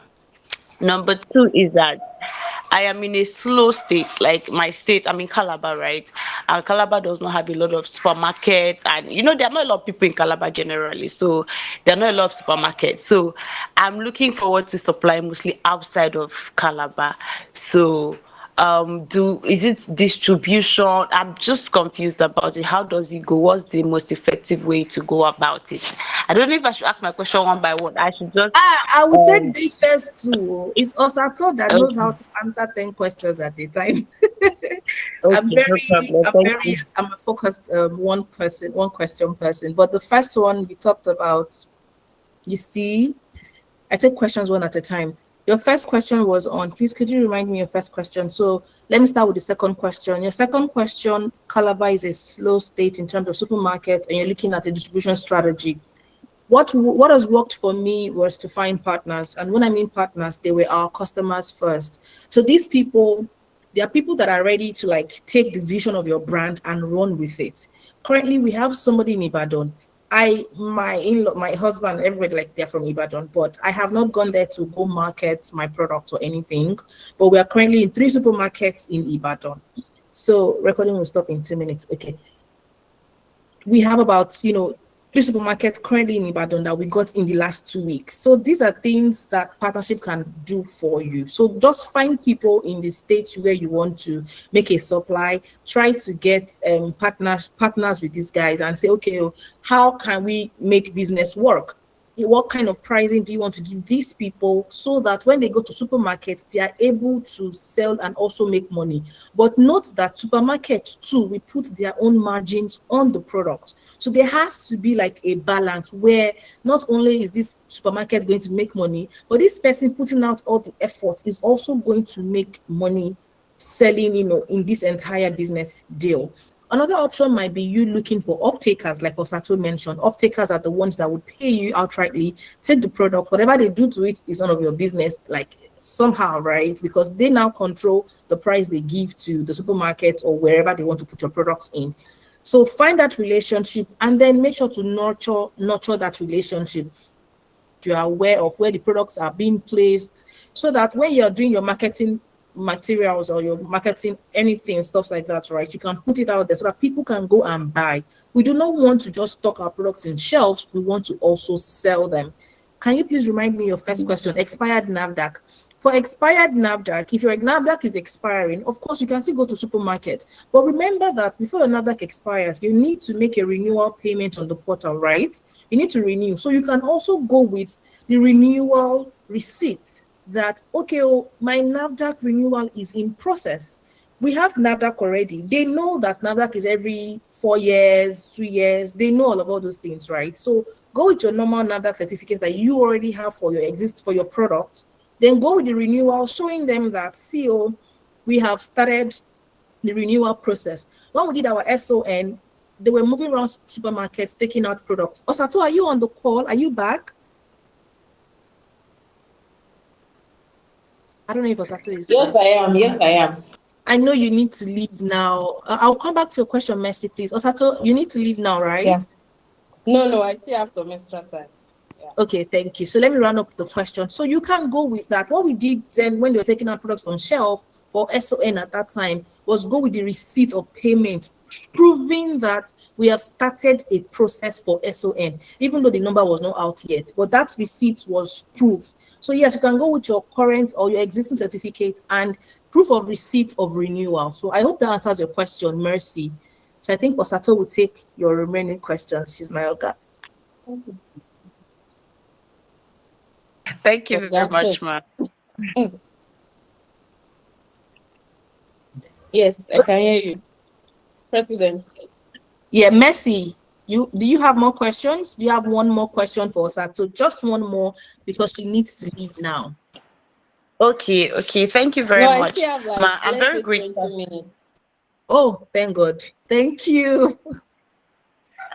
Number two is that I am in a slow state, like my state, I'm in Calabar, right? And Calabar does not have a lot of supermarkets, and there are not a lot of people in Calabar generally, so there are not a lot of supermarkets. So I'm looking forward to supply mostly outside of Calabar. So is it distribution? I'm just confused about it. How does it go? What's the most effective way to go about it? I don't know if I should ask my question one by one. I should just I will take this first too. It's Osato that knows how to answer 10 questions at a time. okay, no problem. Thank you. I'm a focused one question person. But the first one we talked about, you see, I take questions one at a time. Your first question was on, please could you remind me your first question? So let me start with the second question. Your second question, Calabar is a slow state in terms of supermarket, and you're looking at a distribution strategy. What has worked for me was to find partners. And when I mean partners, they were our customers first. So these people, they are people that are ready to like take the vision of your brand and run with it. Currently, we have somebody in Ibadan. My in-law, my husband, everybody, like, they're from Ibadan, but I have not gone there to go market my product or anything. But we are currently in 3 supermarkets in Ibadan. So recording will stop in 2 minutes. Okay. We have about, 3 supermarkets currently in Ibadan that we got in the last 2 weeks. So these are things that partnership can do for you. So just find people in the states where you want to make a supply, try to get partners with these guys and say, okay, how can we make business work? What kind of pricing do you want to give these people so that when they go to supermarkets, they are able to sell and also make money? But note that supermarkets too, we put their own margins on the product. So there has to be like a balance where not only is this supermarket going to make money, but this person putting out all the efforts is also going to make money selling, in this entire business deal. Another option might be you looking for off-takers, like Osato mentioned. Off-takers are the ones that would pay you outrightly, take the product, whatever they do to it is none of your business, like somehow, right? Because they now control the price they give to the supermarket or wherever they want to put your products in. So find that relationship and then make sure to nurture that relationship. You are aware of where the products are being placed so that when you're doing your marketing materials or your marketing anything, stuff like that, right, you can put it out there so that people can go and buy. We do not want to just stock our products in shelves, we want to also sell them. Can you please remind me your first question? Expired NAFDAC. For expired NAFDAC, if your NAFDAC is expiring, of course you can still go to supermarket, but remember that before your NAFDAC expires, you need to make a renewal payment on the portal, right? You need to renew. So you can also go with the renewal receipt that, okay, my NAFDAC renewal is in process. We have NAFDAC already. They know that NAFDAC is every 4 years, 2 years. They know all about those things, right? So go with your normal NAFDAC certificate that you already have for your product. Then go with the renewal, showing them that, see, we have started the renewal process. When we did our SON, they were moving around supermarkets, taking out products. Osato, are you on the call? Are you back? I don't know if Osato is Yes, back. I am. Yes, I am. I know you need to leave now. I'll come back to your question, Mercy, please. Osato, you need to leave now, right? Yeah. No, I still have some extra time. Yeah. Okay, thank you. So let me run up the question. So you can go with that. What we did then when they were taking our products on shelf for SON at that time was go with the receipt of payment, proving that we have started a process for SON, even though the number was not out yet. But that receipt was proof. So yes, you can go with your current or your existing certificate and proof of receipt of renewal. So I hope that answers your question, Mercy. So I think Osato will take your remaining questions. She's my Oga. Thank you very much, ma. Yes, I can hear you. President. Yeah, Mercy, do you have more questions? Do you have one more question for Osato? Just one more because she needs to leave now. Okay. Thank you very No, I much, still have like, ma. I'm let's very say 20 grateful. minutes. Oh, thank God. Thank you.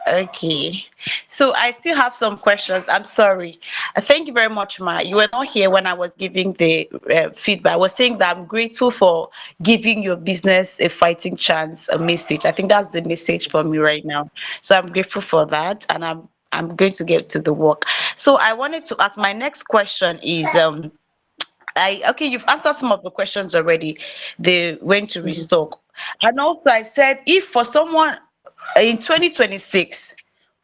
Okay, so I still have some questions. I'm sorry. Thank you very much, ma. You were not here when I was giving the feedback. I was saying that I'm grateful for giving your business a fighting chance, a message. I think that's the message for me right now. So I'm grateful for that, and I'm going to get to the work. So I wanted to ask, my next question is okay, you've answered some of the questions already. The when to restock. And also I said, if for someone in 2026,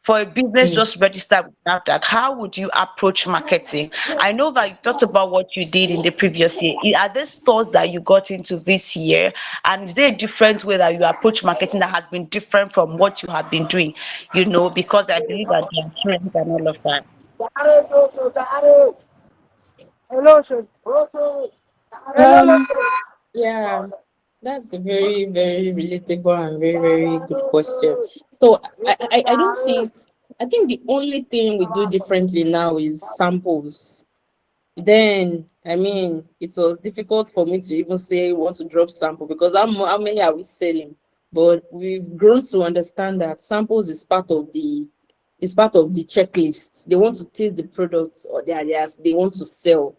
for a business just registered with NAFDAC, how would you approach marketing? I know that you talked about what you did in the previous year. Are there stores that you got into this year? And is there a different way that you approach marketing that has been different from what you have been doing? Because I believe that there are trends and all of that. Um, yeah, that's a very, very relatable and very, very good question. So I don't think, I think the only thing we do differently now is samples. Then, I mean, it was difficult for me to even say want to drop sample because how many are we selling? But we've grown to understand that samples is part of the checklist. They want to taste the product or they want to sell.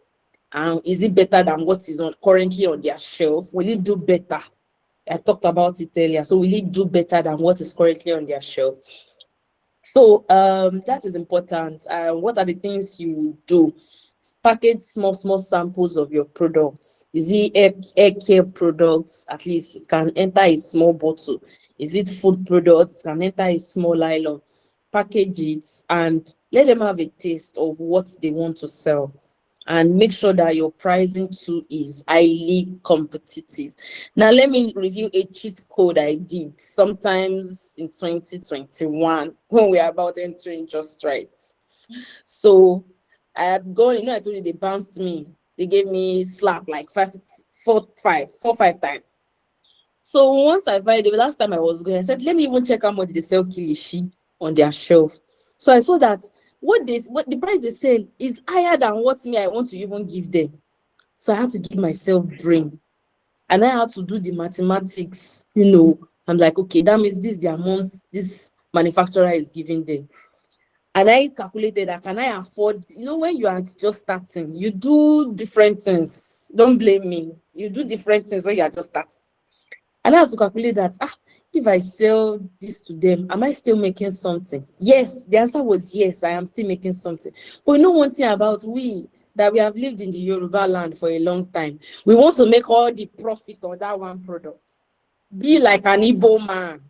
And is it better than what is currently on their shelf? Will it do better? I talked about it earlier. So will it do better than what is currently on their shelf? So that is important. What are the things you do? Package small samples of your products. Is it air care products? At least it can enter a small bottle. Is it food products? It can enter a small nylon. Package it and let them have a taste of what they want to sell. And make sure that your pricing too is highly competitive. Now, let me review a cheat code I did sometimes in 2021 when we are about entering Just Right. So I had gone, I told you they bounced me. They gave me slap like four, five times. So once I buy the last time I was going, I said, let me even check how much they sell kilishi on their shelf. So I saw that what the price they sell is higher than what I want to even give them. So I had to give myself brain. And I had to do the mathematics, I'm like, okay, that means this is the amount this manufacturer is giving them. And I calculated that can I afford, when you are just starting, you do different things. Don't blame me. You do different things when you are just starting. And I have to calculate that, if I sell this to them, am I still making something? Yes, the answer was yes, I am still making something. But one thing about we have lived in the Yoruba land for a long time, we want to make all the profit on that one product. Be like an Igbo man.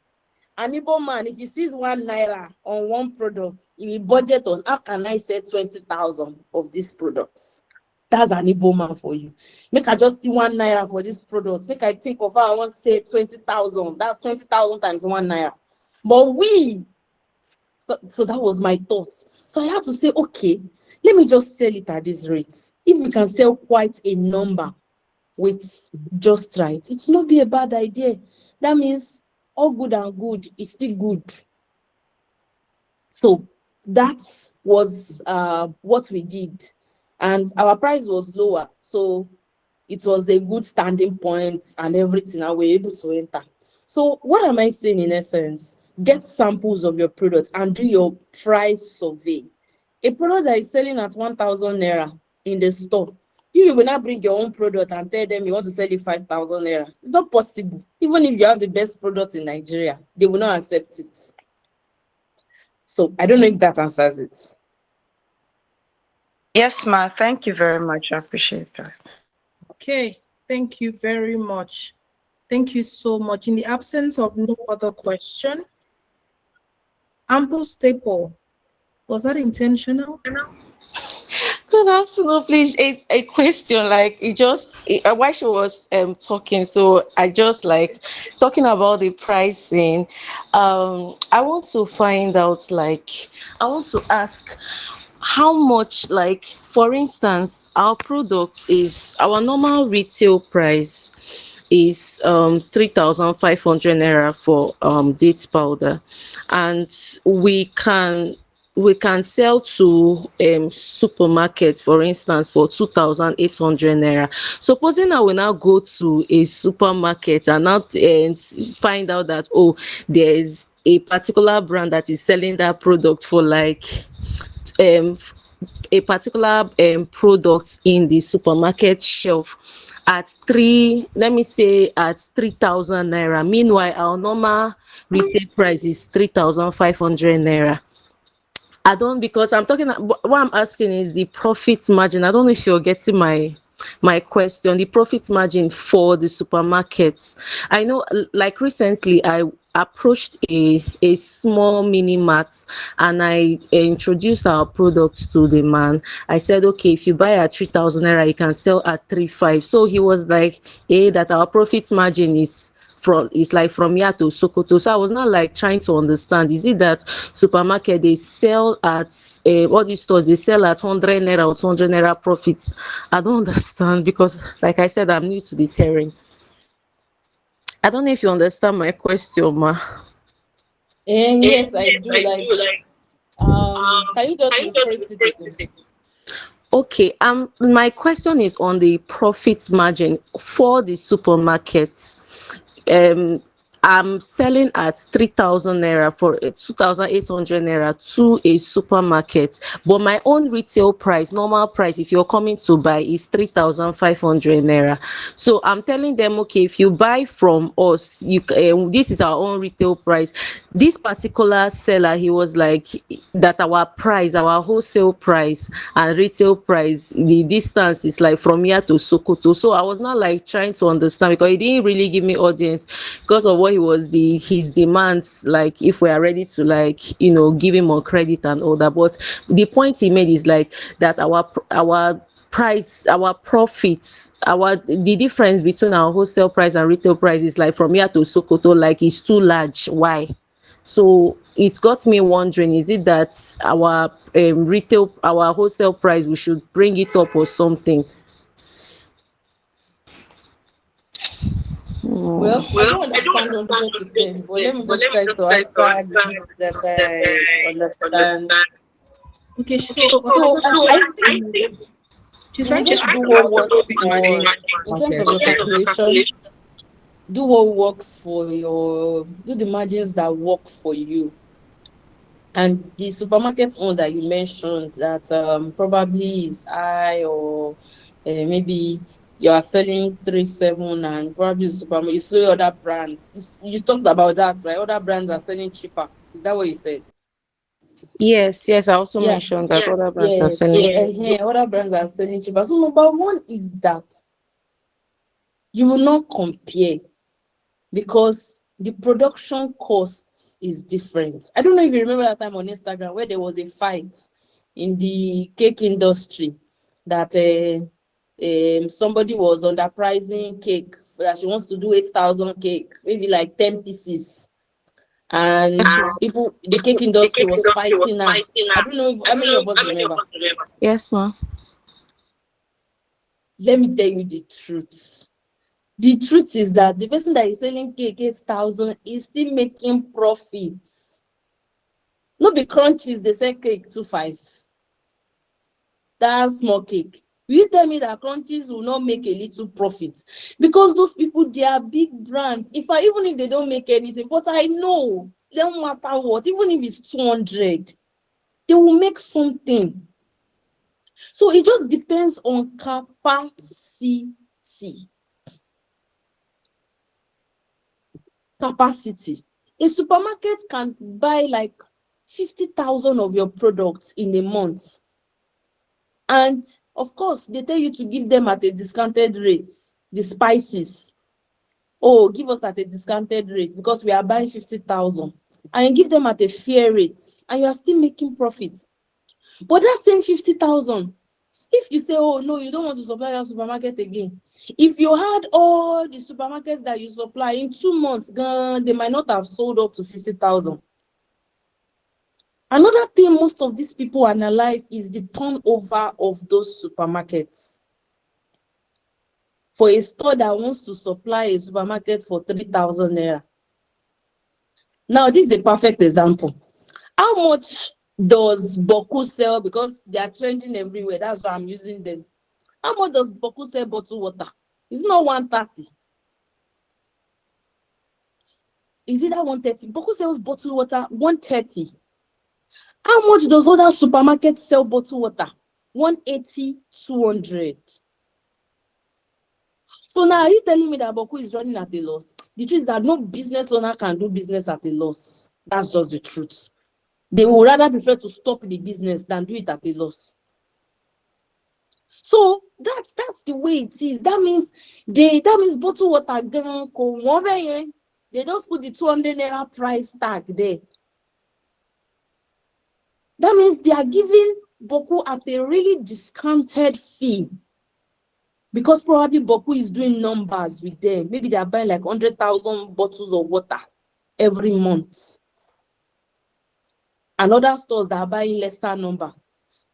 An Igbo man, if he sees 1 naira on one product, he will budget on how can I sell 20,000 of these products. That's an Igbo man for you. Make I just see 1 naira for this product. Make I think of how I want to say 20,000. That's 20,000 times 1 naira. But so that was my thought. So I had to say, okay, let me just sell it at this rate. If we can sell quite a number with Just Right, it will not be a bad idea. That means all good and good is still good. So that was what we did. And our price was lower. So it was a good standing point and everything. And we were able to enter. So what am I saying in essence? Get samples of your product and do your price survey. A product that is selling at 1,000 naira in the store You will not bring your own product and tell them you want to sell it 5,000 naira. It's not possible. Even if you have the best product in Nigeria, they will not accept it. So I don't know if that answers it. Yes, ma. Thank you very much. I appreciate that. Okay, thank you very much. Thank you so much. In the absence of no other question, Ample Staple, was that intentional? Good afternoon, please. A question, like while she was talking, so I just like talking about the pricing. I want to find out, like, I want to ask how much, like, for instance, our product is our normal retail price is 3,500 naira for date powder, and we can sell to supermarkets, for instance, for 2,800 naira. Supposing I will now go to a supermarket and now find out that, oh, there's a particular brand that is selling that product for like um a particular product in the supermarket shelf at let me say at 3,000 naira. Meanwhile, our normal retail price is 3,500 naira. I don't, because I'm talking, what I'm asking is the profit margin. I don't know if you're getting my question. The profit margin for the supermarkets. I know, like, recently I approached a small mini mart, and I introduced our products to the man. I said, okay, if you buy at 3,000 naira, you can sell at 3,500. So he was like, hey, that our profit margin is like from here to Sokoto. So I was not like trying to understand, is it that supermarket they sell at all these stores, they sell at 100 naira or 200 naira profit? I don't understand, because like I said, I'm new to the terrain. I don't know if you understand my question, ma. Yes, I do. Like, can you just rephrase it again? Okay, my question is on the profit margin for the supermarkets. I'm selling at 3,000 naira for 2,800 naira to a supermarket, but my own retail price, normal price, if you're coming to buy, is 3,500 naira. So I'm telling them, okay, if you buy from us, this is our own retail price. This particular seller, he was like that our price, our wholesale price and retail price, the distance is like from here to Sokoto. So I was not like trying to understand, because he didn't really give me audience because of what his demands, like if we are ready to, like, give him more credit and all that. But the point he made is like that our price, our profits, the difference between our wholesale price and retail price is like from here to Sokoto, like, is too large. Why? So it got me wondering, is it that our our wholesale price, we should bring it up or something? Well, I don't understand 100%, but let me just try to answer the bit that I understand. Okay, So I think she's you trying to just do what works for, in terms of your calculation, do what works for do the margins that work for you. And the supermarket one that you mentioned that probably is high, or maybe you are selling 3,700 and probably the supermarket, you see other brands. You talked about that, right? Other brands are selling cheaper. Is that what you said? Yes, I also Yeah. mentioned that other brands are Yes. So selling. other brands are selling cheaper. So number one is that you will not compare, because the production costs is different. I don't know if you remember that time on Instagram where there was a fight in the cake industry that somebody was underpricing cake, that she wants to do 8,000 cake, maybe like 10 pieces. And the cake industry was fighting her. I don't know how many of us remember. Yes, ma'am. Let me tell you the truth. The truth is that the person that is selling cake 8,000 is still making profits. No be crunchies, they sell cake 2,500. That small cake. Will you tell me that crunchies will not make a little profit? Because those people, they are big brands. Even if they don't make anything, but I know, no matter what, even if it's 200, they will make something. So it just depends on capacity. Capacity. A supermarket can buy like 50,000 of your products in a month. And of course, they tell you to give them at a discounted rate, the spices. Oh, give us at a discounted rate because we are buying 50,000. And you give them at a fair rate and you are still making profit. But that same 50,000, if you say, oh no, you don't want to supply that supermarket again. If you had all the supermarkets that you supply in 2 months, they might not have sold up to 50,000. Another thing most of these people analyze is the turnover of those supermarkets. For a store that wants to supply a supermarket for 3,000 naira. Now, this is a perfect example. How much does Boku sell? Because they are trending everywhere. That's why I'm using them. How much does Boku sell bottled water? It's not 130. Is it that 130? Boku sells bottled water 130. How much does other supermarkets sell bottled water? 180, 200. So now are you telling me that Boku is running at a loss? The truth is that no business owner can do business at a loss. That's just the truth. They would rather prefer to stop the business than do it at a loss. So that's the way it is. That means bottled water, they just put the 200 naira price tag there. That means they are giving Boku at a really discounted fee. Because probably Boku is doing numbers with them. Maybe they are buying like 100,000 bottles of water every month. And other stores that are buying lesser number.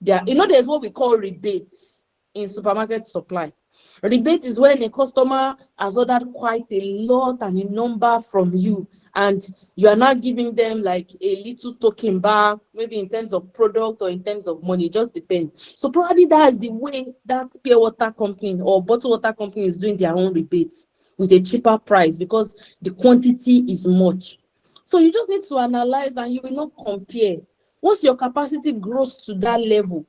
There's what we call rebates in supermarket supply. Rebate is when a customer has ordered quite a lot and a number from you, and you are not giving them like a little token back, maybe in terms of product or in terms of money. It just depends. So probably that is the way that pure water company or bottled water company is doing their own rebates with a cheaper price because the quantity is much. So you just need to analyze and you will not compare. Once your capacity grows to that level,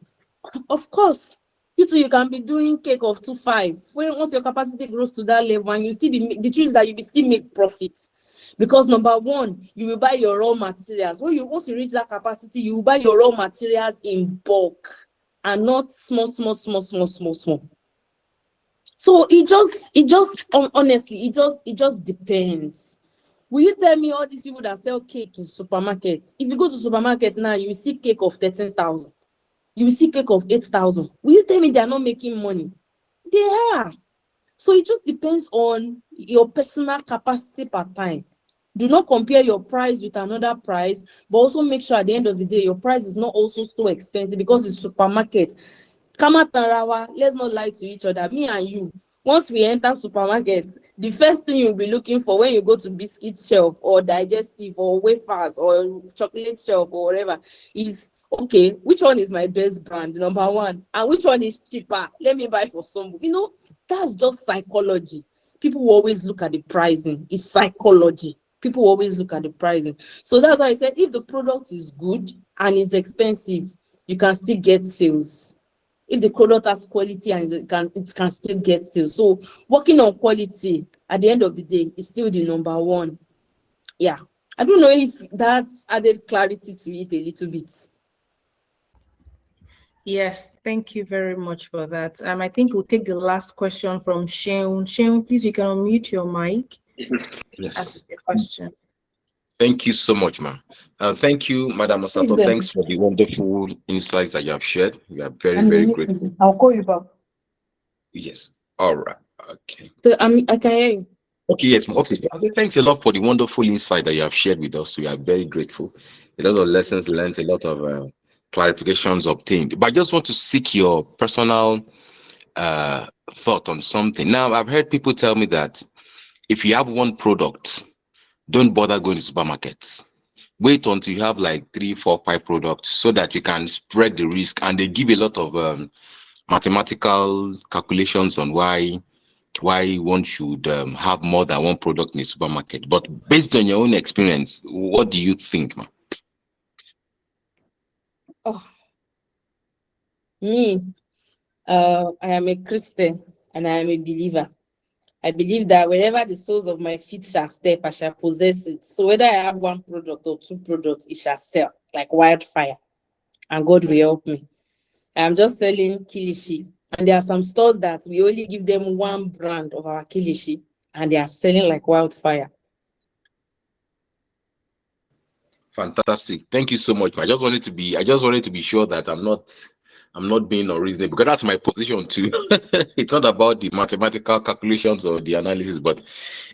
of course, you can be doing cake of 2.5. Once your capacity grows to that level, and you still be, the truth is that you will still make profits. Because number one, you will buy your raw materials. Once you reach that capacity, you will buy your raw materials in bulk and not small. So honestly, it just depends. Will you tell me all these people that sell cake in supermarkets? If you go to supermarket now, you see cake of 13,000. You see cake of 8,000. Will you tell me they are not making money? They are. So it just depends on your personal capacity per time. Do not compare your price with another price, but also make sure at the end of the day, your price is not also so expensive because it's supermarket. Kamatarawa, let's not lie to each other. Me and you, once we enter supermarket, the first thing you'll be looking for when you go to biscuit shelf or digestive or wafers or chocolate shelf or whatever is, okay, which one is my best brand, number one, and which one is cheaper? Let me buy for some. That's just psychology. People will always look at the pricing. It's psychology. People will always look at the pricing. So that's why I said if the product is good and is expensive, you can still get sales. If the product has quality and it can still get sales. So working on quality at the end of the day is still the number one. Yeah. I don't know if that added clarity to it a little bit. Yes, thank you very much for that. I think we'll take the last question from Sheun. Sheun, please, you can unmute your mic. Yes. Ask your question. Thank you so much, ma'am. Thank you, Madam Osato. Thanks for the wonderful insights that you have shared. We are very, very grateful. I'll call you back. Yes. All right. Okay. So I can hear you. Okay, yes. Okay. Thanks a lot for the wonderful insight that you have shared with us. We are very grateful. A lot of lessons learned, a lot of clarifications obtained. But I just want to seek your personal thought on something. Now, I've heard people tell me that if you have one product, don't bother going to supermarkets. Wait until you have like 3, 4, 5 products so that you can spread the risk. And they give a lot of mathematical calculations on why one should have more than one product in a supermarket. But based on your own experience, what do you think, ma'am? Oh, me, I am a Christian and I am a believer. I believe that wherever the soles of my feet shall step, I shall possess it. So whether I have one product or two products, it shall sell like wildfire. And God will help me. I'm just selling kilishi. And there are some stores that we only give them one brand of our kilishi and they are selling like wildfire. Fantastic. Thank you so much. I just wanted to be sure that I'm not being unreasonable, because that's my position too. It's not about the mathematical calculations or the analysis, but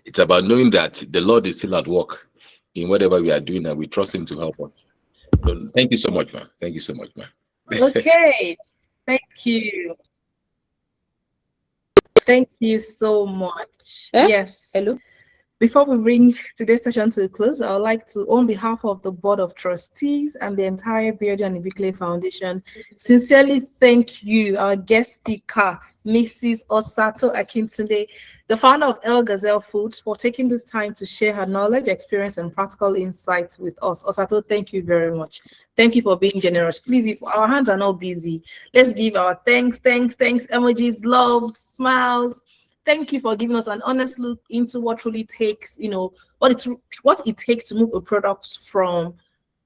it's about knowing that the Lord is still at work in whatever we are doing, and we trust Him to help us. So thank you so much, man. Thank you so much, man. Okay. Thank you. Thank you so much. Yes. Hello. Before we bring today's session to a close, I would like to, on behalf of the Board of Trustees and the entire Biodun and Ibikunle Foundation, sincerely thank you, our guest speaker, Mrs. Osato Akintunde, the founder of Gazelle Foods, for taking this time to share her knowledge, experience, and practical insights with us. Osato, thank you very much. Thank you for being generous. Please, if our hands are not busy, let's give our thanks, emojis, loves, smiles. Thank you for giving us an honest look into what truly takes, what it takes to move a product from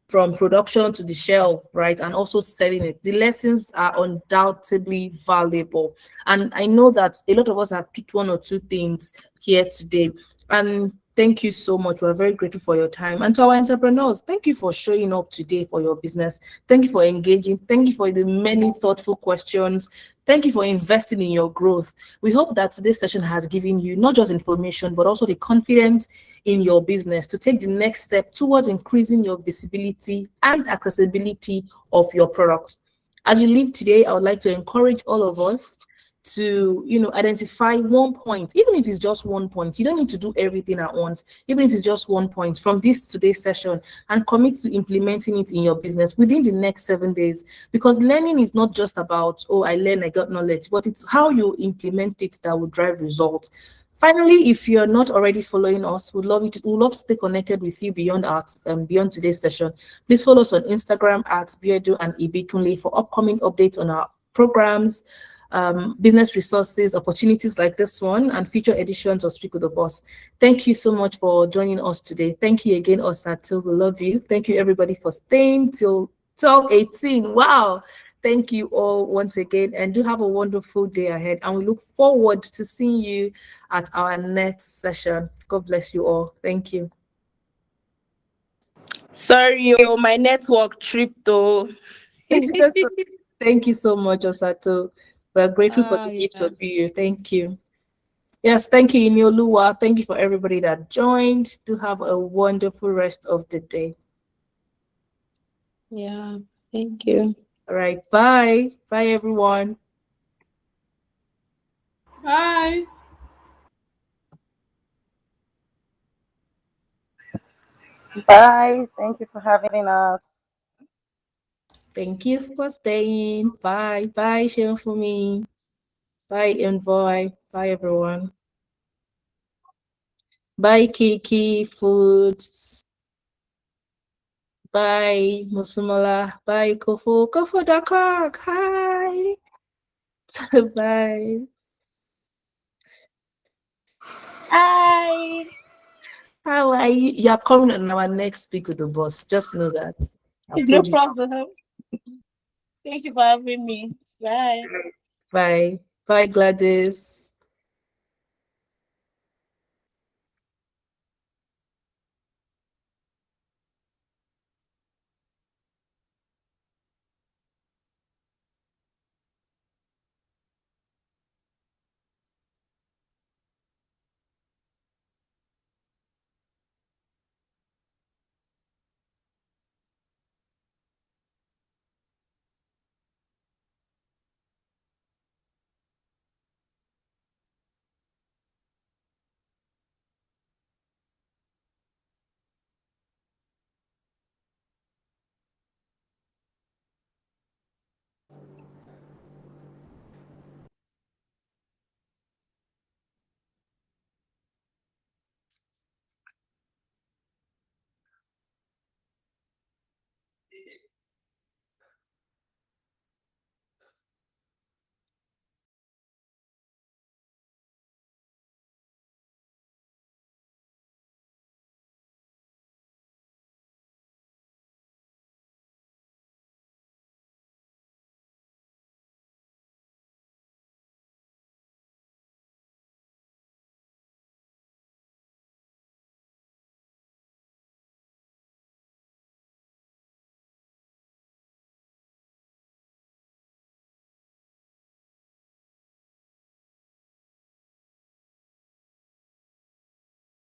production to the shelf, right? And also selling it. The lessons are undoubtedly valuable. And I know that a lot of us have picked one or two things here today. And thank you so much. We're very grateful for your time. And to our entrepreneurs, thank you for showing up today for your business. Thank you for engaging. Thank you for the many thoughtful questions. Thank you for investing in your growth. We hope that today's session has given you not just information, but also the confidence in your business to take the next step towards increasing your visibility and accessibility of your products. As you leave today, I would like to encourage all of us to identify one point, even if it's just 1 point. You don't need to do everything at once, even if it's just 1 point from today's session, and commit to implementing it in your business within the next 7 days. Because learning is not just about, oh, I learned, I got knowledge, but it's how you implement it that will drive results. Finally, if you're not already following us, we'd love to stay connected with you beyond today's session. Please follow us on Instagram at Biodun and Ibikunle for upcoming updates on our programs, business resources, opportunities like this one, and future editions of Speak with the Boss. Thank you so much for joining us today. Thank you again, Osato. We love you. Thank you, everybody, for staying till 12:18. Wow. Thank you all once again, and do have a wonderful day ahead. And we look forward to seeing you at our next session. God bless you all. Thank you. Sorry, my network tripped though. Thank you so much, Osato. We're grateful for the gift of you. Thank you. Yes, thank you, Inioluwa. Thank you for everybody that joined. Do have a wonderful rest of the day. Yeah, thank you. All right, bye. Bye, everyone. Bye. Bye. Thank you for having us. Thank you for staying. Bye. Bye, Shenfumi. Bye, Envoy. Bye, everyone. Bye, Kiki Foods. Bye, Musumala. Bye, Kofo. Kofo Dakok. Hi. Bye. Hi. How are you? You're coming on our next Speak with the Boss. Just know that. No problem. Thank you for having me. Bye. Bye. Bye, Gladys.